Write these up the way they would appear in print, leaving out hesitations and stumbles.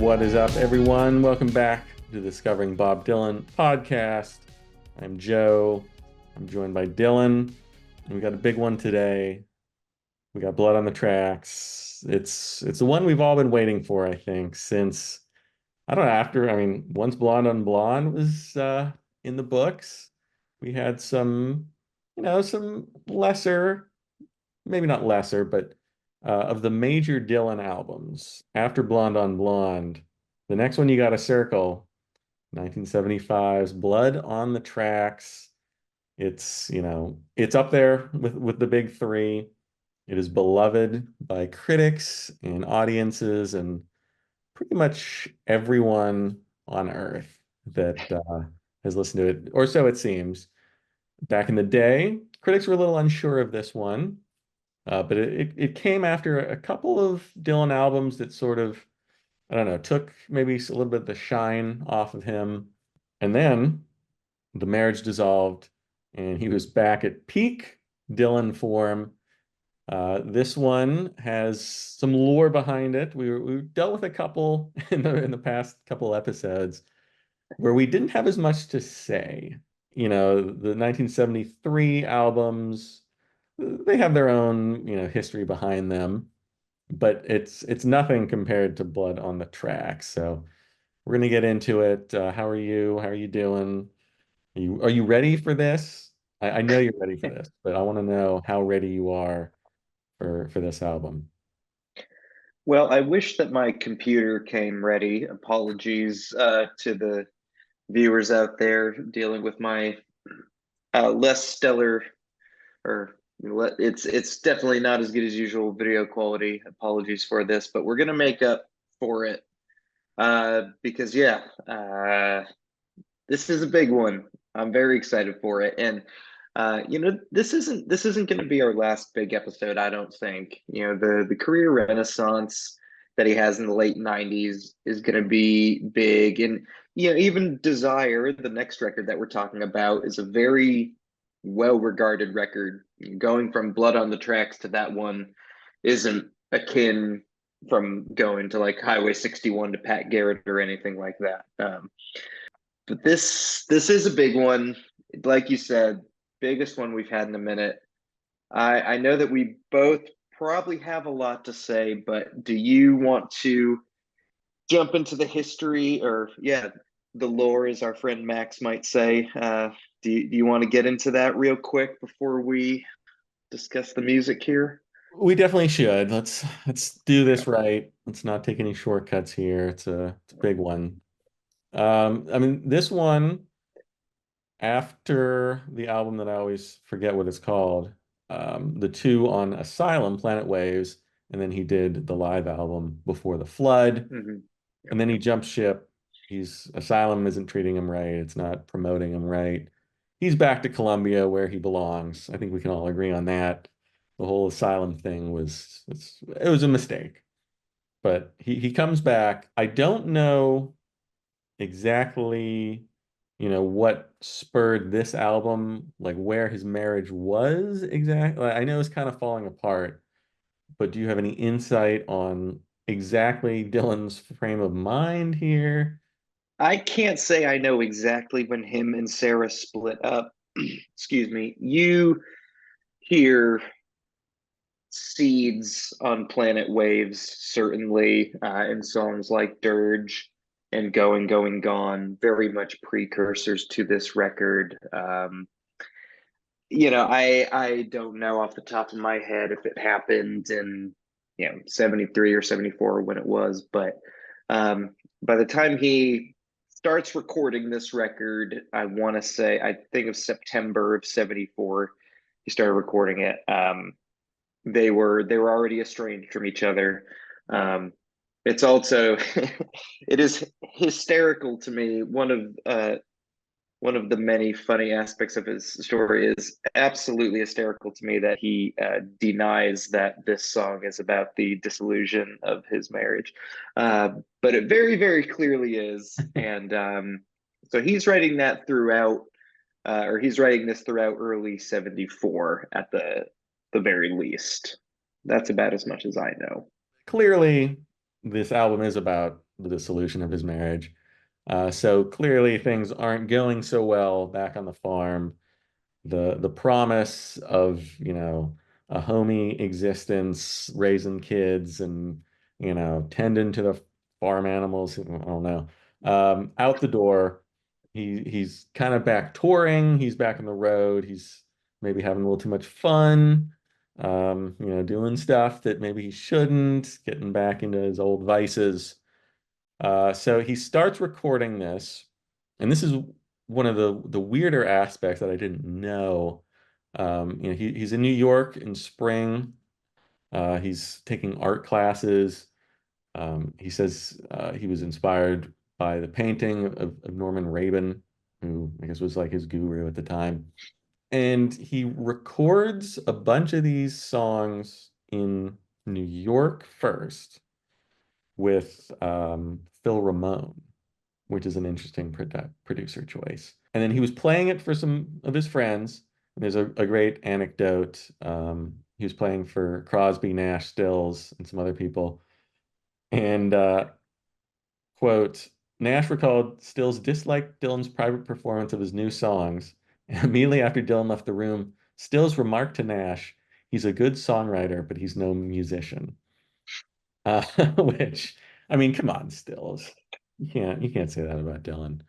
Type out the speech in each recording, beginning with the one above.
What is up, everyone? Welcome back to the Discovering Bob Dylan podcast. I'm Joe. I'm joined by Dylan. And we got a big one today. We got Blood on the Tracks. It's the one we've all been waiting for, I think, since I don't know, once Blonde on Blonde was in the books, we had some lesser, maybe not lesser, but of the major Dylan albums after Blonde on Blonde, the next one you got to circle, 1975's Blood on the Tracks. It's up there with the big three. It is beloved by critics and audiences and pretty much everyone on Earth that has listened to it, or so it seems. Back in the day, critics were a little unsure of this one, but it came after a couple of Dylan albums that sort of, I don't know, took maybe a little bit of the shine off of him. And then the marriage dissolved and he was back at peak Dylan form. This one has some lore behind it. We dealt with a couple in the past couple episodes where we didn't have as much to say. The 1973 albums, they have their own, history behind them, but it's nothing compared to Blood on the Tracks. So we're gonna get into it. How are you? How are you doing? Are you ready for this? I know you're ready for this, but I want to know how ready you are for this album. Well, I wish that my computer came ready. Apologies to the viewers out there dealing with my less stellar, or it's definitely not as good as usual video quality. Apologies for this, but we're gonna make up for it because this is a big one. I'm very excited for it, and this isn't going to be our last big episode. I don't think. The career renaissance that he has in the late '90s is going to be big, and even Desire, the next record that we're talking about, is a very well-regarded record. Going from Blood on the Tracks to that one isn't akin from going to like Highway 61 to Pat Garrett or anything like that. But this is a big one, like you said, biggest one we've had in a minute. I know that we both probably have a lot to say, but do you want to jump into the history, or the lore, as our friend Max might say? Do you want to get into that real quick before we discuss the music here? We definitely should. Let's do this right. Let's not take any shortcuts here. It's a big one. This one, after the album that I always forget what it's called, the two on Asylum, Planet Waves, and then he did the live album Before the Flood, Mm-hmm. and then he jumped ship. He's Asylum isn't treating him right. It's not promoting him right. He's back to Columbia where he belongs. I think we can all agree on that. The whole Asylum thing it was a mistake. But he comes back. I don't know exactly, what spurred this album, like where his marriage was exactly. Like, I know it's kind of falling apart, but do you have any insight on exactly Dylan's frame of mind here? I can't say I know exactly when him and Sarah split up. Excuse me. You hear seeds on Planet Waves, certainly, in songs like Dirge and Going, Going, Gone, very much precursors to this record. I don't know off the top of my head if it happened in 73 or 74 when it was, but by the time he starts recording this record, I think of September of 74, he started recording it. They were already estranged from each other. It's also it is hysterical to me. One of the many funny aspects of his story is absolutely hysterical to me that he denies that this song is about the dissolution of his marriage, but it very, very clearly is. And so he's writing that throughout, or he's writing this throughout early '74 at the very least. That's about as much as I know. Clearly, this album is about the dissolution of his marriage. So clearly things aren't going so well back on the farm. The promise of, a homey existence, raising kids and, tending to the farm animals, I don't know. Out the door. He's kind of back touring, he's back on the road, he's maybe having a little too much fun, doing stuff that maybe he shouldn't, getting back into his old vices. So he starts recording this, and this is one of the weirder aspects that I didn't know. He's in New York in spring. He's taking art classes. He says he was inspired by the painting of Norman Rabin, who I guess was like his guru at the time. And he records a bunch of these songs in New York first with Phil Ramone, which is an interesting producer choice. And then he was playing it for some of his friends. And there's a great anecdote. He was playing for Crosby, Nash, Stills, and some other people. And quote, Nash recalled Stills disliked Dylan's private performance of his new songs. And immediately after Dylan left the room, Stills remarked to Nash, he's a good songwriter, but he's no musician. Which, I mean, come on, Stills. You can't say that about Dylan.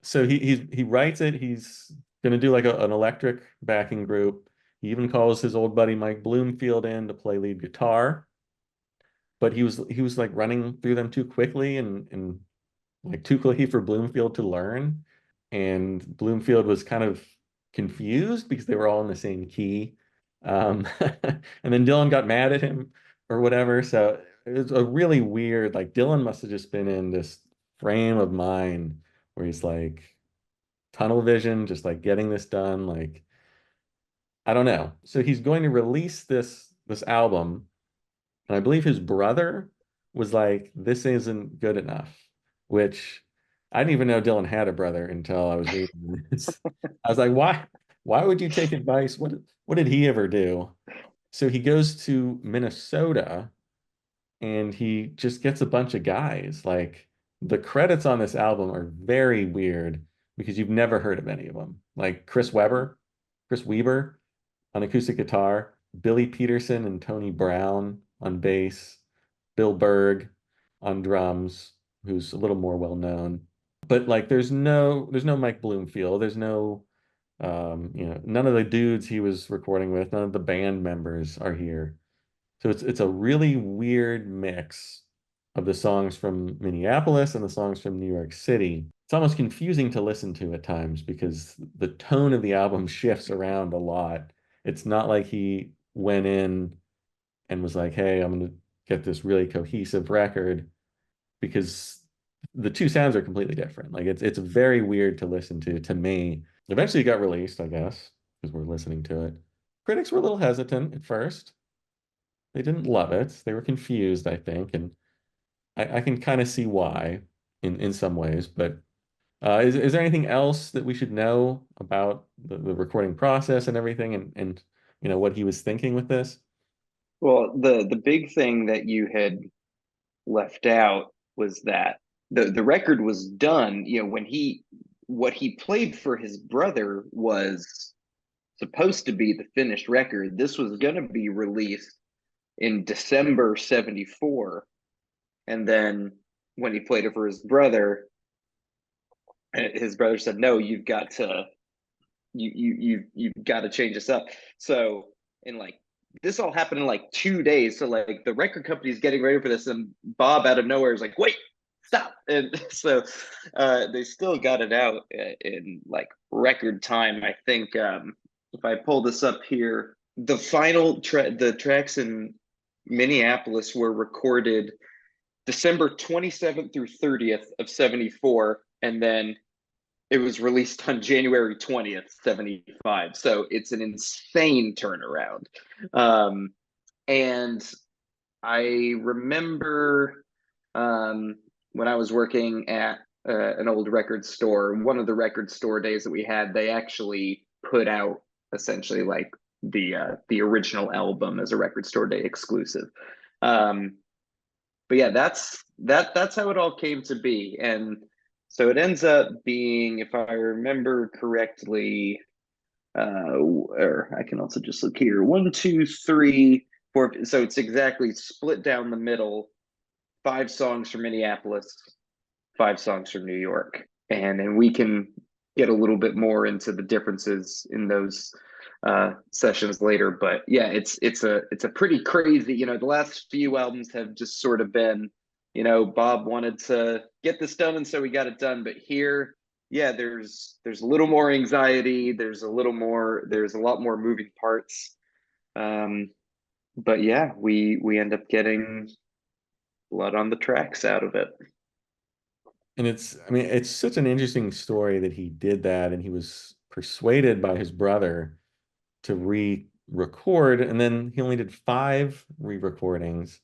So he writes it. He's gonna do like an electric backing group. He even calls his old buddy Mike Bloomfield in to play lead guitar. But he was like running through them too quickly and like too quickly for Bloomfield to learn. And Bloomfield was kind of confused because they were all in the same key. And then Dylan got mad at him or whatever. So it was a really weird, like Dylan must have just been in this frame of mind where he's like tunnel vision, just like getting this done. Like, I don't know. So he's going to release this album, and I believe his brother was like, "This isn't good enough," which I didn't even know Dylan had a brother until I was reading this. I was like, "Why? Why would you take advice? What did he ever do?" So he goes to Minnesota and he just gets a bunch of guys. Like the credits on this album are very weird because you've never heard of any of them. Like Chris Weber on acoustic guitar, Billy Peterson and Tony Brown on bass, Bill Berg on drums, who's a little more well known. But like there's no Mike Bloomfield, there's no none of the dudes he was recording with, none of the band members are here. So it's a really weird mix of the songs from Minneapolis and the songs from New York City. It's almost confusing to listen to at times because the tone of the album shifts around a lot. It's not like he went in and was like, "Hey, I'm going to get this really cohesive record," because the two sounds are completely different. Like it's very weird to listen to me. Eventually it got released, I guess, because we're listening to it. Critics were a little hesitant at first. They didn't love it. They were confused, I think, and I can kind of see why in some ways. But is there anything else that we should know about the recording process and everything, and what he was thinking with this? Well, the big thing that you had left out was that the record was done, when he what he played for his brother was supposed to be the finished record. This was going to be released in December 74. And then when he played it for his brother said, "No, you've got to change this up." So, in like this all happened in like 2 days. So like the record company's getting ready for this, and Bob out of nowhere is like, "Wait, stop!" And so they still got it out in like record time. I think if I pull this up here, the tracks in Minneapolis were recorded December 27th through 30th of 74, and then it was released on January 20th, 75. So it's an insane turnaround. Um, and I remember when I was working at an old record store, one of the record store days that we had, they actually put out essentially like the original album as a record store day exclusive. Um, but yeah, that's how it all came to be. And so it ends up being, if I remember correctly, or I can also just look here, one, two, three, four. So it's exactly split down the middle, five songs from Minneapolis, five songs from New York, and we can get a little bit more into the differences in those sessions later. But yeah, it's a pretty crazy. The last few albums have just sort of been, Bob wanted to get this done, and so we got it done. But here, yeah, there's a little more anxiety. There's a lot more moving parts. Um, but yeah, we end up getting blood on the tracks out of it. And I mean, it's such an interesting story that he did that and he was persuaded by his brother to re-record, and then he only did five re-recordings.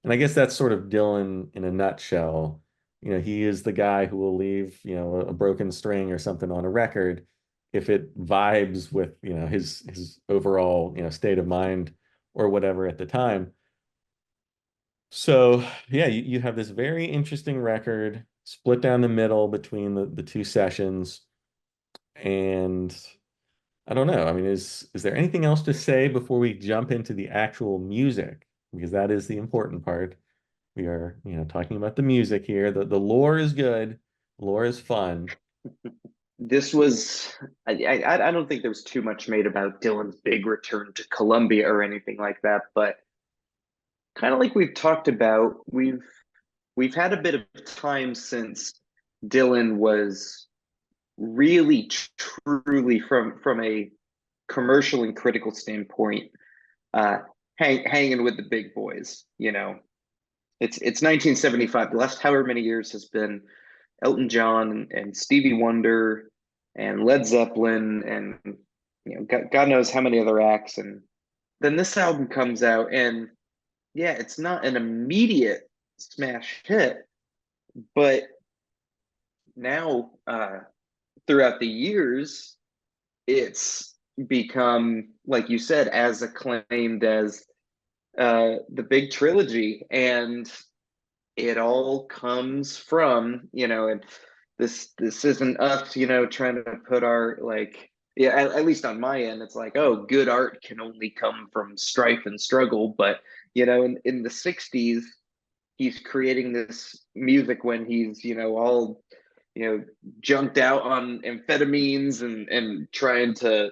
And I guess that's sort of Dylan in a nutshell. He is the guy who will leave, a broken string or something on a record if it vibes with, his overall, state of mind or whatever at the time. So yeah, you have this very interesting record split down the middle between the two sessions. And I don't know. I mean, is there anything else to say before we jump into the actual music? Because that is the important part. We are, talking about the music here. The lore is good. Lore is fun. This was I don't think there was too much made about Dylan's big return to Columbia or anything like that, but kind of like we've talked about, we've had a bit of time since Dylan was really truly from a commercial and critical standpoint, uh hanging with the big boys. It's 1975. The last however many years has been Elton John and Stevie Wonder and Led Zeppelin and God knows how many other acts. And then this album comes out, and yeah, it's not an immediate smash hit, but now throughout the years, it's become, like you said, as acclaimed as the big trilogy. And it all comes from, and this isn't us, trying to put our, like, yeah, at least on my end, it's like, oh, good art can only come from strife and struggle. But in the 60s, he's creating this music when he's, all, junked out on amphetamines and trying to,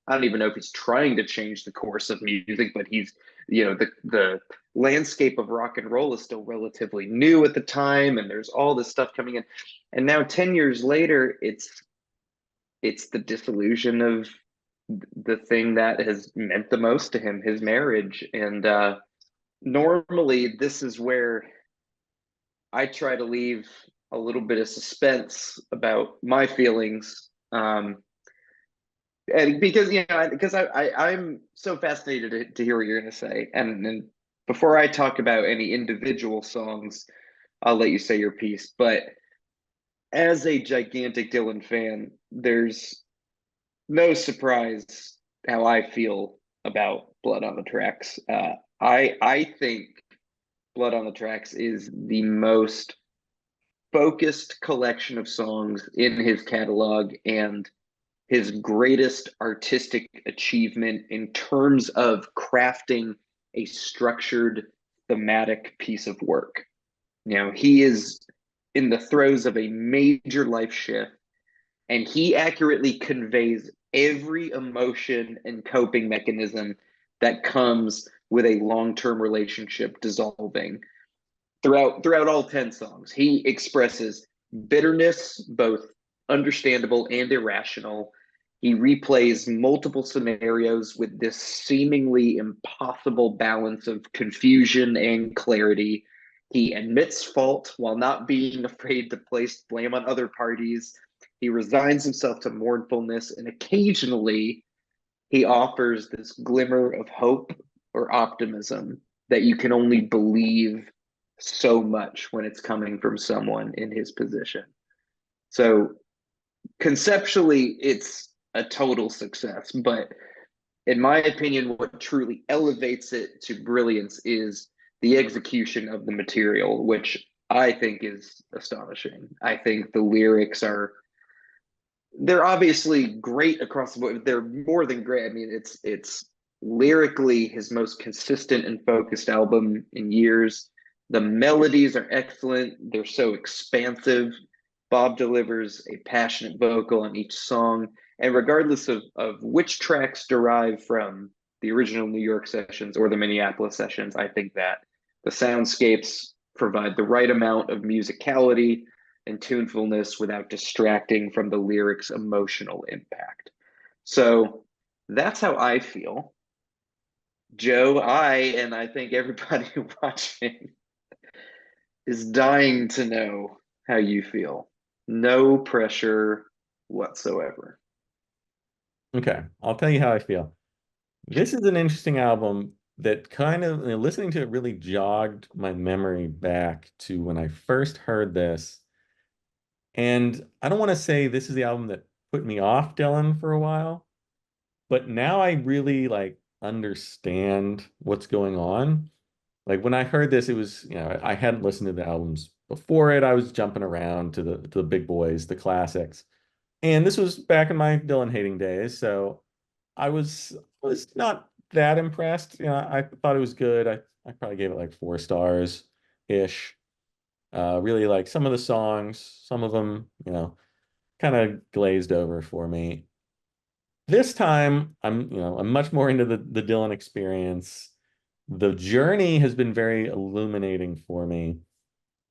I don't even know if he's trying to change the course of music, but he's, the landscape of rock and roll is still relatively new at the time, and there's all this stuff coming in. And now 10 years later, it's the disillusion of the thing that has meant the most to him, his marriage. And normally this is where I try to leave a little bit of suspense about my feelings. And because I'm so fascinated to hear what you're going to say. And before I talk about any individual songs, I'll let you say your piece. But as a gigantic Dylan fan, there's no surprise how I feel about Blood on the Tracks. I think Blood on the Tracks is the most focused collection of songs in his catalog, and his greatest artistic achievement in terms of crafting a structured thematic piece of work. He is in the throes of a major life shift, and he accurately conveys every emotion and coping mechanism that comes with a long-term relationship dissolving. Throughout all 10 songs, he expresses bitterness, both understandable and irrational. He replays multiple scenarios with this seemingly impossible balance of confusion and clarity. He admits fault while not being afraid to place blame on other parties. He resigns himself to mournfulness, and occasionally he offers this glimmer of hope or optimism that you can only believe so much when it's coming from someone in his position. So conceptually, it's a total success. But in my opinion, what truly elevates it to brilliance is the execution of the material, which I think is astonishing. I think the lyrics are they're obviously great across the board. They're more than great. I mean, it's lyrically his most consistent and focused album in years. The melodies are excellent. They're so expansive. Bob delivers a passionate vocal on each song. And regardless of which tracks derive from the original New York sessions or the Minneapolis sessions, I think that the soundscapes provide the right amount of musicality and tunefulness without distracting from the lyrics' emotional impact. So that's how I feel. Joe, and I think everybody watching is dying to know how you feel. No pressure whatsoever. Okay, I'll tell you how I feel. This is an interesting album that kind of, listening to it really jogged my memory back to when I first heard this. And I don't want to say this is the album that put me off Dylan for a while, but now I really like understand what's going on. Like when I heard this, it was, I hadn't listened to the albums before it. I was jumping around to the big boys, the classics. And this was back in my Dylan hating days, so I was not that impressed. I thought it was good. I probably gave it like 4 stars ish. Really like some of the songs, some of them, kind of glazed over for me. This time, I'm much more into the Dylan experience. The journey has been very illuminating for me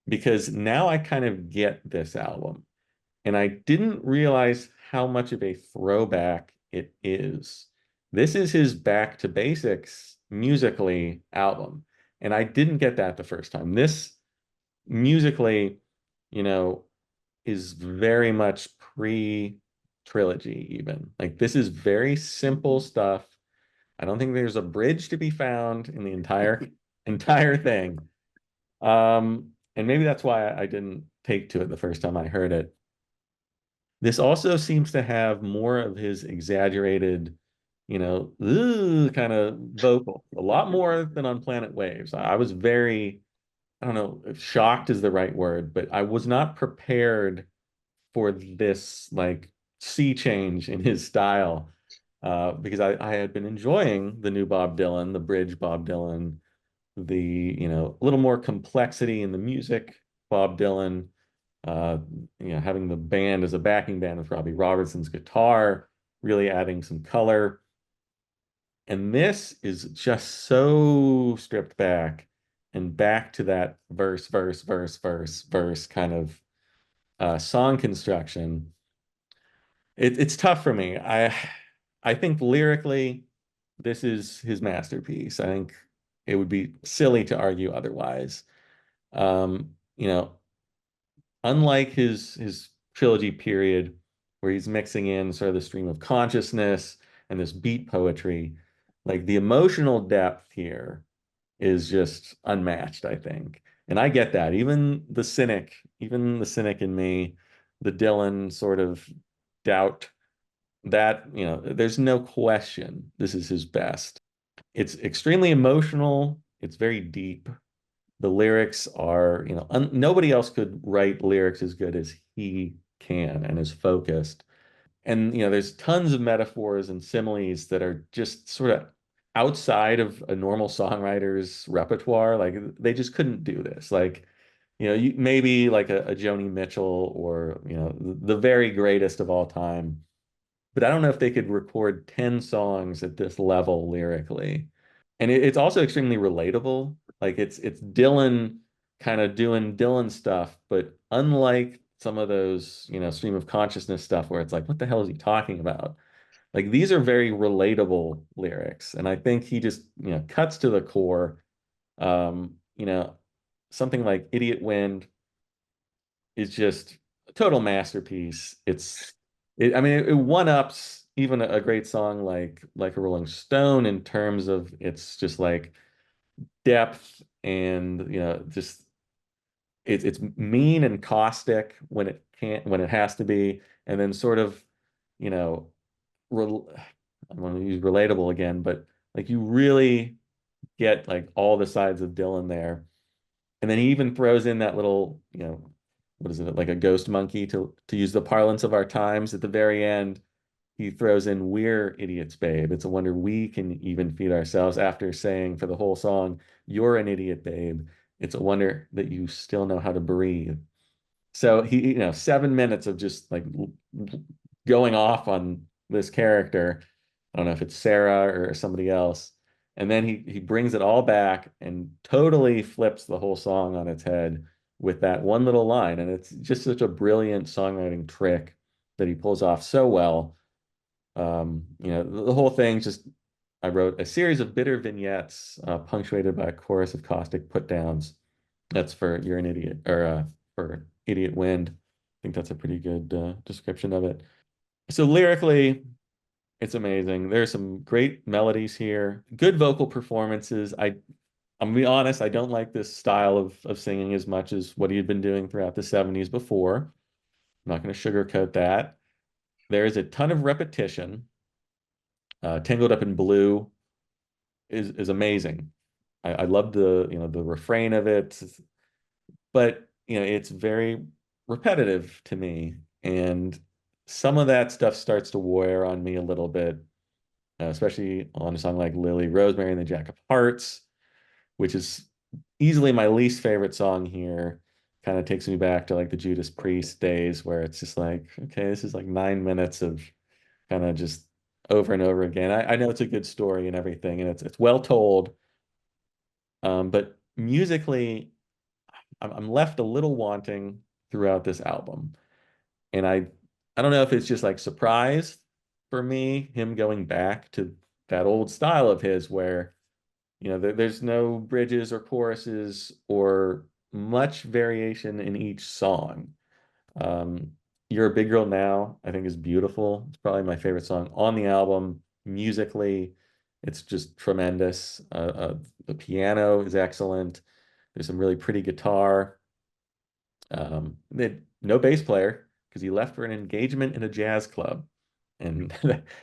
because now I kind of get this album. And I didn't realize how much of a throwback it is. This is his back to basics musically album. And I didn't get that the first time. This musically, you know, is very much pre-trilogy even. Like this is very simple stuff. I don't think there's a bridge to be found in the entire thing. And maybe that's why I didn't take to it the first time I heard it. This also seems to have more of his exaggerated, kind of vocal, a lot more than on Planet Waves. I was very, I don't know if shocked is the right word, but I was not prepared for this like sea change in his style because I had been enjoying the new Bob Dylan, the bridge Bob Dylan, the, a little more complexity in the music, Bob Dylan, uh, having the band as a backing band with Robbie Robertson's guitar, really adding some color. And this is just so stripped back and back to that verse, verse, verse, verse, verse kind of song construction. It's tough for me. I think lyrically, this is his masterpiece. I think it would be silly to argue otherwise. You know, unlike his trilogy period, where he's mixing in sort of the stream of consciousness and this beat poetry, like the emotional depth here is just unmatched, I think. And I get that. Even the cynic in me, the Dylan sort of doubt that, there's no question this is his best. It's extremely emotional. It's very deep. The lyrics are, nobody else could write lyrics as good as he can and is focused. And, there's tons of metaphors and similes that are just sort of outside of a normal songwriter's repertoire. Like they just couldn't do this. Like, maybe like a Joni Mitchell or, the very greatest of all time. But I don't know if they could record 10 songs at this level lyrically. And it's also extremely relatable. Like it's Dylan kind of doing Dylan stuff, but unlike some of those, stream of consciousness stuff where it's like, what the hell is he talking about? Like these are very relatable lyrics. And I think he just, cuts to the core. Something like Idiot Wind is just a total masterpiece. I mean, it one-ups even a great song like a Rolling Stone in terms of it's just like depth and just it's mean and caustic when it has to be, and then sort of you know rel I want to use relatable again, but like you really get like all the sides of Dylan there. And then he even throws in that little, what is it, like a ghost monkey to use the parlance of our times at the very end. He throws in "We're idiots, babe. It's a wonder we can even feed ourselves," after saying for the whole song, "You're an idiot, babe. It's a wonder that you still know how to breathe." So he, 7 minutes of just like going off on this character. I don't know if it's Sarah or somebody else. And then he brings it all back and totally flips the whole song on its head with that one little line. And it's just such a brilliant songwriting trick that he pulls off so well. The whole thing just, I wrote a series of bitter vignettes, punctuated by a chorus of caustic put downs. That's for "You're an Idiot," or for "Idiot Wind." I think that's a pretty good description of it. So lyrically, it's amazing. There's some great melodies here, good vocal performances. I'm gonna be honest, I don't like this style of singing as much as what he had been doing throughout the 70s before. I'm not going to sugarcoat that. There is a ton of repetition. Tangled Up in Blue is amazing. I love the refrain of it, but it's very repetitive to me, and some of that stuff starts to wear on me a little bit, especially on a song like Lily Rosemary and the Jack of Hearts, which is easily my least favorite song here. Kind of takes me back to like the Judas Priest days, where it's just like, okay, this is like 9 minutes of kind of just over and over again. I know it's a good story and everything, and it's well told, but musically, I'm left a little wanting throughout this album. And I don't know if it's just like surprise for me, him going back to that old style of his where, there's no bridges or choruses or much variation in each song. Um, "You're a Big Girl Now," I think, is beautiful. It's probably my favorite song on the album. Musically, it's just tremendous. The piano is excellent. There's some really pretty guitar. No bass player because he left for an engagement in a jazz club. And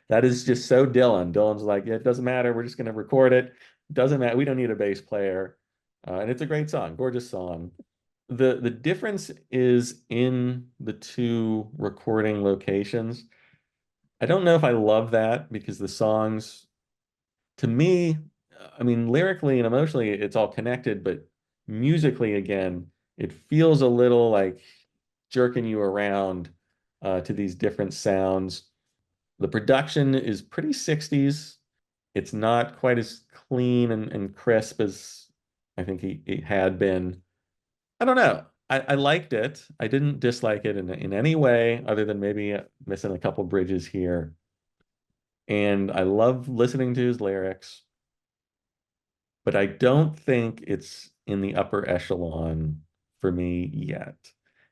that is just so Dylan. Dylan's like, yeah, it doesn't matter. We're just going to record it. Doesn't matter. We don't need a bass player. And it's a great song, gorgeous song. The difference is in the two recording locations. I don't know if I love that because the songs, to me, I mean, lyrically and emotionally, it's all connected, but musically, again, it feels a little like jerking you around to these different sounds. The production is pretty 60s. It's not quite as clean and crisp as I think he had been. I don't know. I liked it. I didn't dislike it in any way other than maybe missing a couple bridges here. And I love listening to his lyrics, but I don't think it's in the upper echelon for me yet.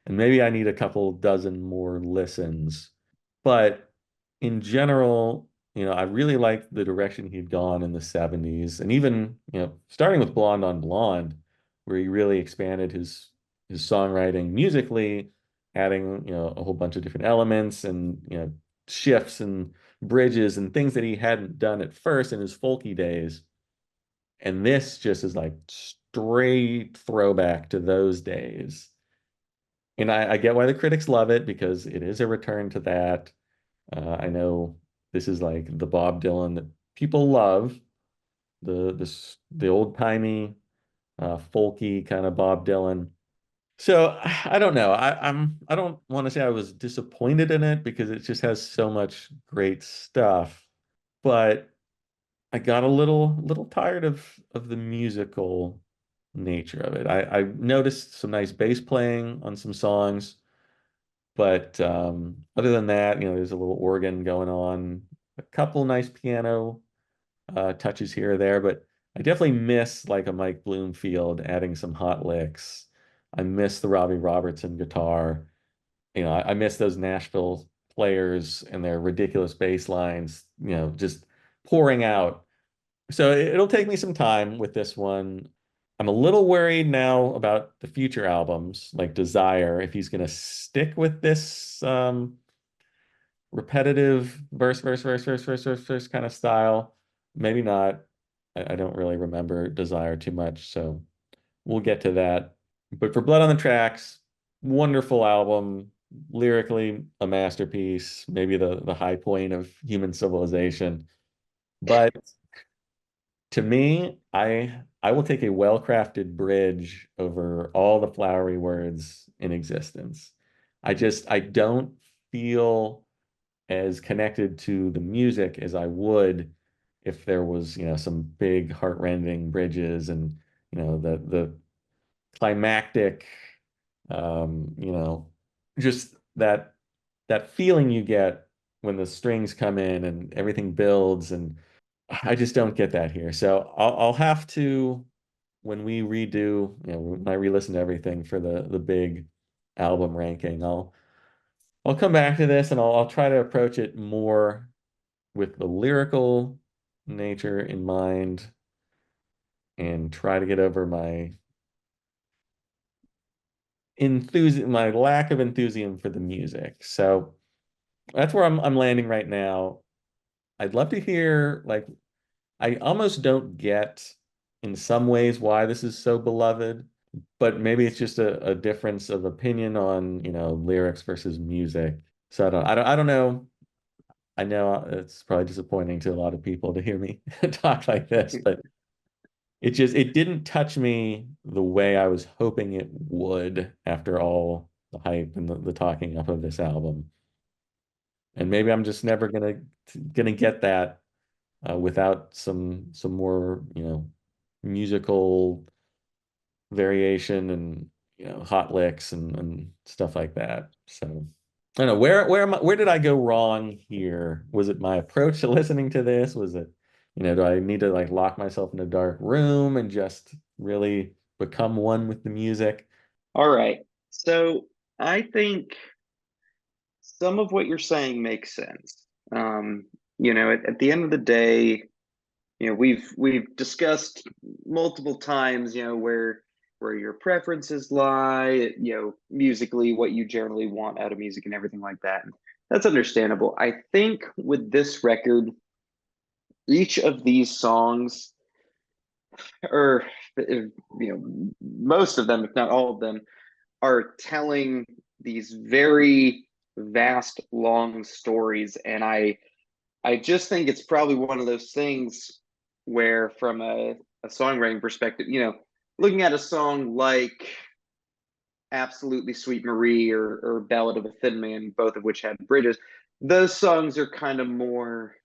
And maybe I need a couple dozen more listens. But in general, I really liked the direction he'd gone in the 70s. And even, starting with Blonde on Blonde, where he really expanded his songwriting musically, adding, a whole bunch of different elements and, shifts and bridges and things that he hadn't done at first in his folky days. And this just is like straight throwback to those days. And I get why the critics love it because it is a return to that. I know this is like the Bob Dylan that people love, the old-timey, folky kind of Bob Dylan. So I don't know. I don't want to say I was disappointed in it because it just has so much great stuff, but I got a little tired of the musical nature of it. I noticed some nice bass playing on some songs, but other than that, there's a little organ going on, a couple nice piano touches here or there, but I definitely miss like a Mike Bloomfield adding some hot licks. I miss the Robbie Robertson guitar. I miss those Nashville players and their ridiculous bass lines, just pouring out. So it'll take me some time with this one. I'm a little worried now about the future albums, like Desire, if he's going to stick with this repetitive verse, verse, verse, verse, verse, verse, verse kind of style. Maybe not. I don't really remember Desire too much, so we'll get to that. But for Blood on the Tracks, wonderful album, lyrically a masterpiece, maybe the high point of human civilization. But to me, I will take a well-crafted bridge over all the flowery words in existence. I don't feel as connected to the music as I would if there was, some big heart-rending bridges and, the climactic, just that feeling you get when the strings come in and everything builds, and I just don't get that here. So I'll have to, when we redo, when I re-listen to everything for the big album ranking, I'll come back to this and I'll try to approach it more with the lyrical nature in mind and try to get over my lack of enthusiasm for the music. So that's where I'm landing right now. I'd love to hear, like, I almost don't get in some ways why this is so beloved, but maybe it's just a difference of opinion on, lyrics versus music. So I don't know. I know it's probably disappointing to a lot of people to hear me talk like this, but it didn't touch me the way I was hoping it would after all the hype and the talking up of this album. And maybe I'm just never gonna get that without some more, musical variation and hot licks and stuff like that. So I don't know where did I go wrong here? Was it my approach to listening to this? Was it, do I need to like lock myself in a dark room and just really become one with the music? All right. So I think some of what you're saying makes sense. Um, at the end of the day, we've discussed multiple times, where your preferences lie, musically, what you generally want out of music and everything like that. And that's understandable. I think with this record, each of these songs, or most of them, if not all of them, are telling these very vast, long stories, and I just think it's probably one of those things where, from a songwriting perspective, looking at a song like Absolutely Sweet Marie or Ballad of a Thin Man, both of which had bridges, those songs are kind of more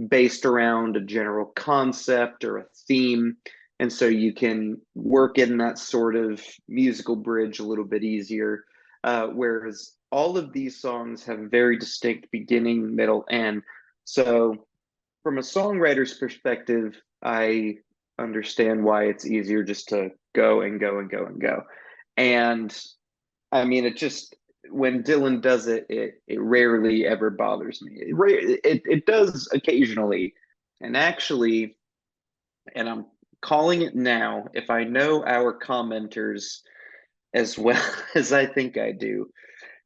based around a general concept or a theme. And so you can work in that sort of musical bridge a little bit easier. Whereas all of these songs have very distinct beginning, middle, end. So from a songwriter's perspective, I understand why it's easier just to go and go and go and go. And I mean, it just, when Dylan does it, it rarely ever bothers me. It does occasionally, and actually, and I'm calling it now. If I know our commenters as well as I think I do,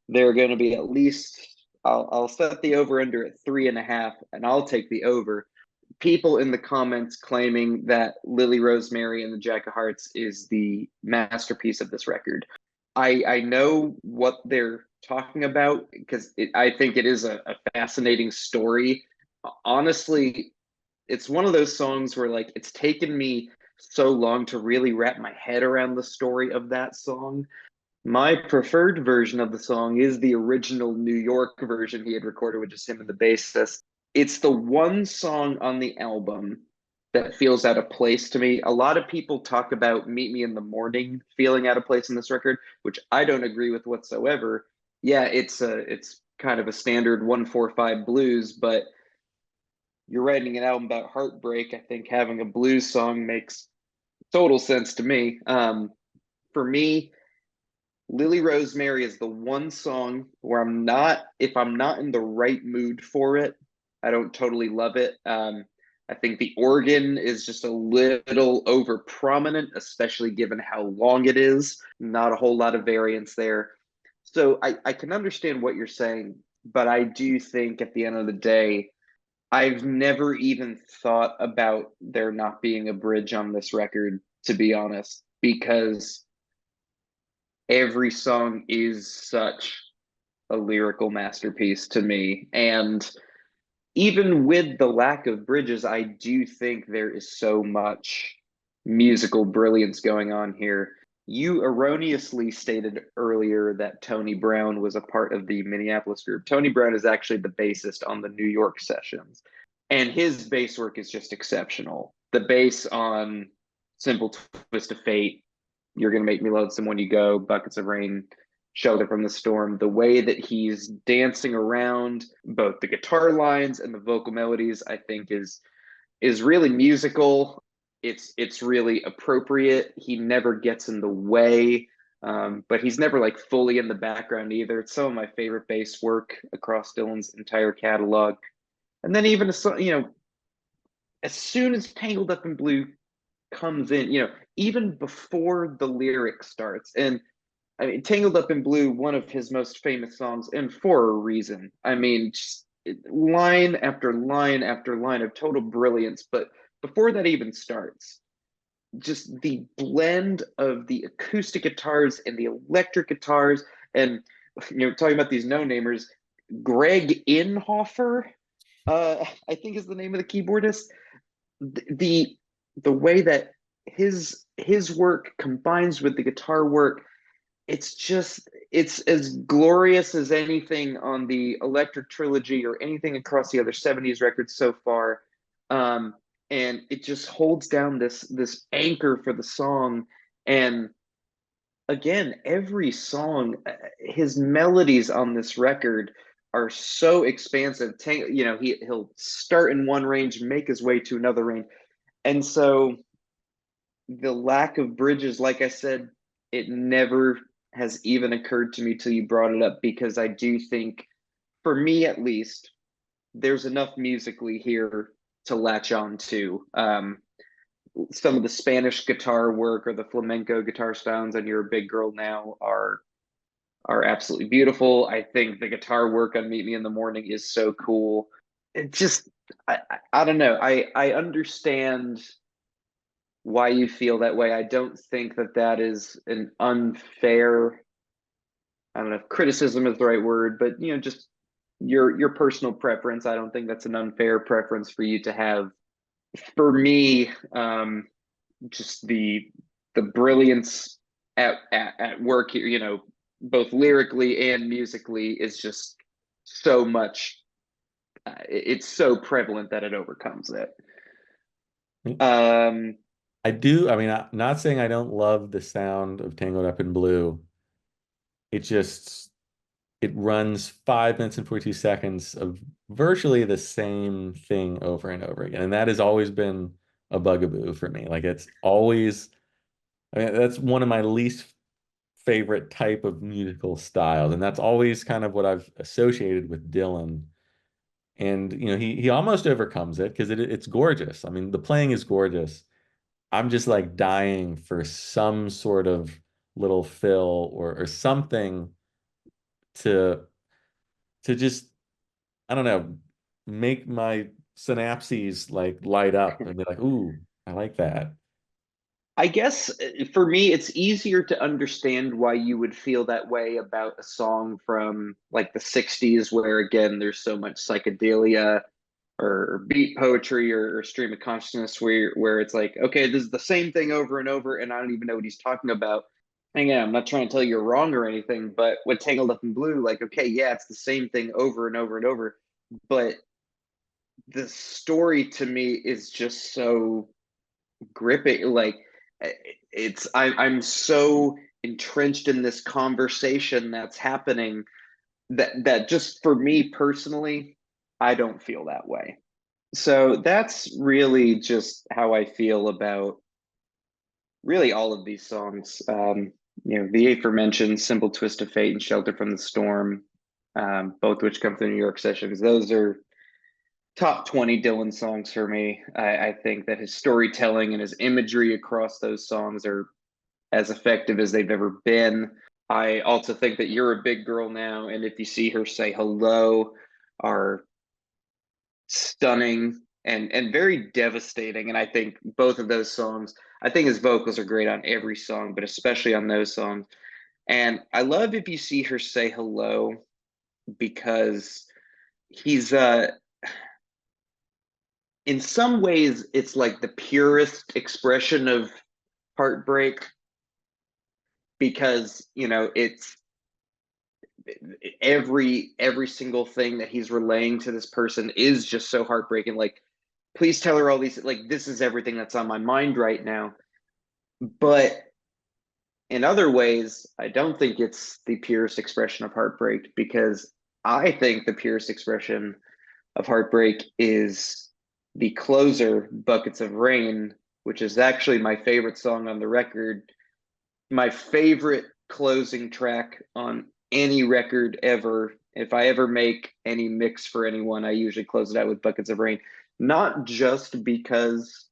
they're going to be at least. I'll set the over under at 3.5, and I'll take the over. People in the comments claiming that Lily Rosemary and the Jack of Hearts is the masterpiece of this record. I know what they're talking about because I think it is a fascinating story. Honestly, it's one of those songs where, like, it's taken me so long to really wrap my head around the story of that song. My preferred version of the song is the original New York version he had recorded with just him and the bassist. It's the one song on the album that feels out of place to me. A lot of people talk about Meet Me in the Morning feeling out of place in this record, which I don't agree with whatsoever. Yeah, it's kind of a standard 1-4-5 blues, but you're writing an album about heartbreak. I think having a blues song makes total sense to me. For me, Lily Rosemary is the one song where if I'm not in the right mood for it, I don't totally love it. I think the organ is just a little over prominent, especially given how long it is. Not a whole lot of variance there. So I can understand what you're saying, but I do think at the end of the day, I've never even thought about there not being a bridge on this record, to be honest, because every song is such a lyrical masterpiece to me. And even with the lack of bridges, I do think there is so much musical brilliance going on here. You erroneously stated earlier that Tony Brown was a part of the Minneapolis group. Tony Brown is actually the bassist on the New York sessions, and his bass work is just exceptional. The bass on Simple Twist of Fate, You're Gonna Make Me Lonesome When You Go, Buckets of Rain, Shelter from the Storm, the way that he's dancing around both the guitar lines and the vocal melodies, I think is really musical. It's really appropriate. He never gets in the way, but he's never like fully in the background either. It's some of my favorite bass work across Dylan's entire catalog. And then even as soon as Tangled Up in Blue comes in, even before the lyric starts, and I mean, Tangled Up in Blue, one of his most famous songs, and for a reason. I mean, just line after line after line of total brilliance. But before that even starts, just the blend of the acoustic guitars and the electric guitars, and talking about these no-namers, Greg Inhofer, I think is the name of the keyboardist. The the way that his work combines with the guitar work, it's as glorious as anything on the Electric trilogy or anything across the other 70s records so far. And it just holds down this anchor for the song. And again, every song, his melodies on this record are so expansive. He'll start in one range, make his way to another range. And so the lack of bridges, like I said, it never has even occurred to me till you brought it up, because I do think, for me at least, there's enough musically here to latch on to. Some of the Spanish guitar work or the flamenco guitar sounds on You're a Big Girl Now are absolutely beautiful. I think the guitar work on Meet Me in the Morning is so cool. It just I don't know. I understand why you feel that way. I don't think that that is an unfair, I don't know if criticism is the right word, but just your personal preference. I don't think that's an unfair preference for you to have. For me, just the brilliance at work here, both lyrically and musically, is just so much. It's so prevalent that it overcomes it. Um, I do. I mean, I'm not saying I don't love the sound of Tangled Up in Blue. It just it runs 5 minutes and 42 seconds of virtually the same thing over and over again. And that has always been a bugaboo for me. Like it's always, I mean, that's one of my least favorite type of musical styles. And that's always kind of what I've associated with Dylan. And he almost overcomes it because it's gorgeous. I mean, the playing is gorgeous. I'm just like dying for some sort of little fill or something to just I don't know, make my synapses like light up and be like, ooh, I like that. I guess for me, it's easier to understand why you would feel that way about a song from like the 60s, where again, there's so much psychedelia or beat poetry or stream of consciousness, where it's like, okay, this is the same thing over and over, and I don't even know what he's talking about. And yeah, I'm not trying to tell you you're wrong or anything, but with Tangled Up in Blue, like, okay, yeah, it's the same thing over and over and over, but the story to me is just so gripping. Like, I'm so entrenched in this conversation that's happening that just for me personally, I don't feel that way. So that's really just how I feel about really all of these songs. The aforementioned Simple Twist of Fate and Shelter from the Storm, both which come from the New York sessions. Those are top 20 Dylan songs for me. I think that his storytelling and his imagery across those songs are as effective as they've ever been. I also think that You're a Big Girl Now, and If You See Her, Say Hello are stunning and very devastating. And I think both of those songs, I think his vocals are great on every song, but especially on those songs. And I love If You See Her Say Hello because he's in some ways it's like the purest expression of heartbreak because it's every single thing that he's relaying to this person is just so heartbreaking. Like, please tell her all these, like, this is everything that's on my mind right now. But in other ways, I don't think it's the purest expression of heartbreak because I think the purest expression of heartbreak is the closer, Buckets of Rain, which is actually my favorite song on the record, my favorite closing track on any record ever. If I ever make any mix for anyone, I usually close it out with Buckets of Rain, not just because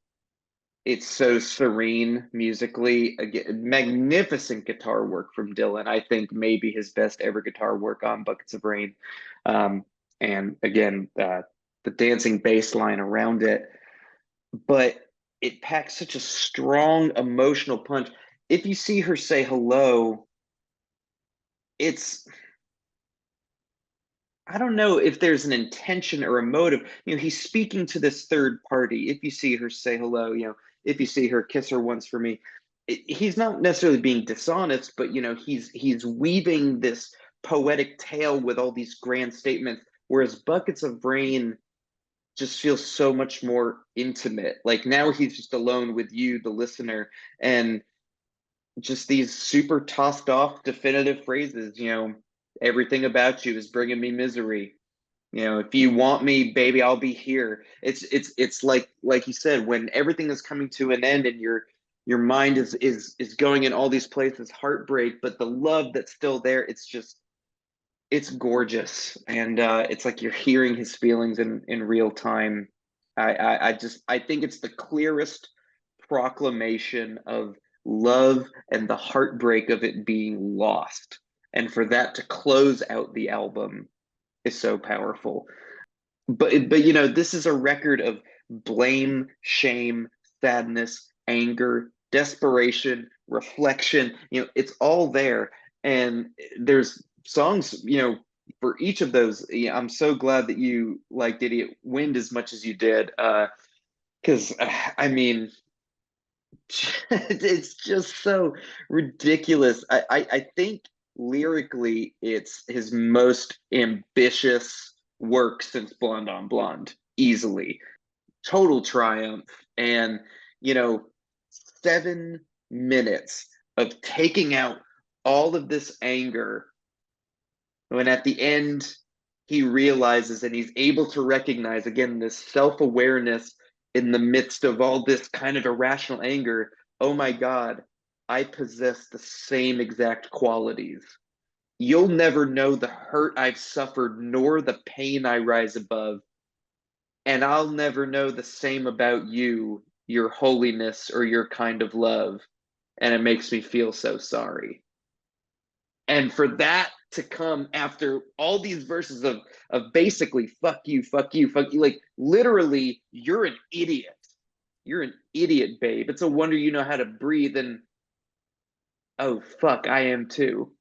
it's so serene musically. Again, magnificent guitar work from Dylan. I think maybe his best ever guitar work on Buckets of Rain. Um, and again, the dancing bass line around it. But it packs such a strong emotional punch. If you see her say hello, it's, I don't know if there's an intention or a motive. He's speaking to this third party. If you see her say hello, if you see her kiss her once for me. He's not necessarily being dishonest, but he's weaving this poetic tale with all these grand statements. Whereas Buckets of Rain just feels so much more intimate. Like now he's just alone with you, the listener, and just these super tossed off definitive phrases. Everything about you is bringing me misery. If you want me, baby, I'll be here. It's like you said, when everything is coming to an end and your mind is going in all these places, heartbreak, but the love that's still there, it's gorgeous, and it's like you're hearing his feelings in real time. I think it's the clearest proclamation of love and the heartbreak of it being lost, and for that to close out the album is so powerful. But this is a record of blame, shame, sadness, anger, desperation, reflection. It's all there, and there's songs. For each of those. I'm so glad that you liked Idiot Wind as much as you did, because I mean, it's just so ridiculous. I think lyrically, it's his most ambitious work since Blonde on Blonde, easily. Total triumph. And, you know, 7 minutes of taking out all of this anger when at the end he realizes and he's able to recognize again this self-awareness in the midst of all this kind of irrational anger. Oh my God, I possess the same exact qualities. You'll never know the hurt I've suffered nor the pain I rise above, and I'll never know the same about you, your holiness, or your kind of love. And it makes me feel so sorry. And for that to come after all these verses of basically fuck you, fuck you, fuck you, like literally, you're an idiot. You're an idiot, babe. It's a wonder you know how to breathe. And oh fuck, I am too.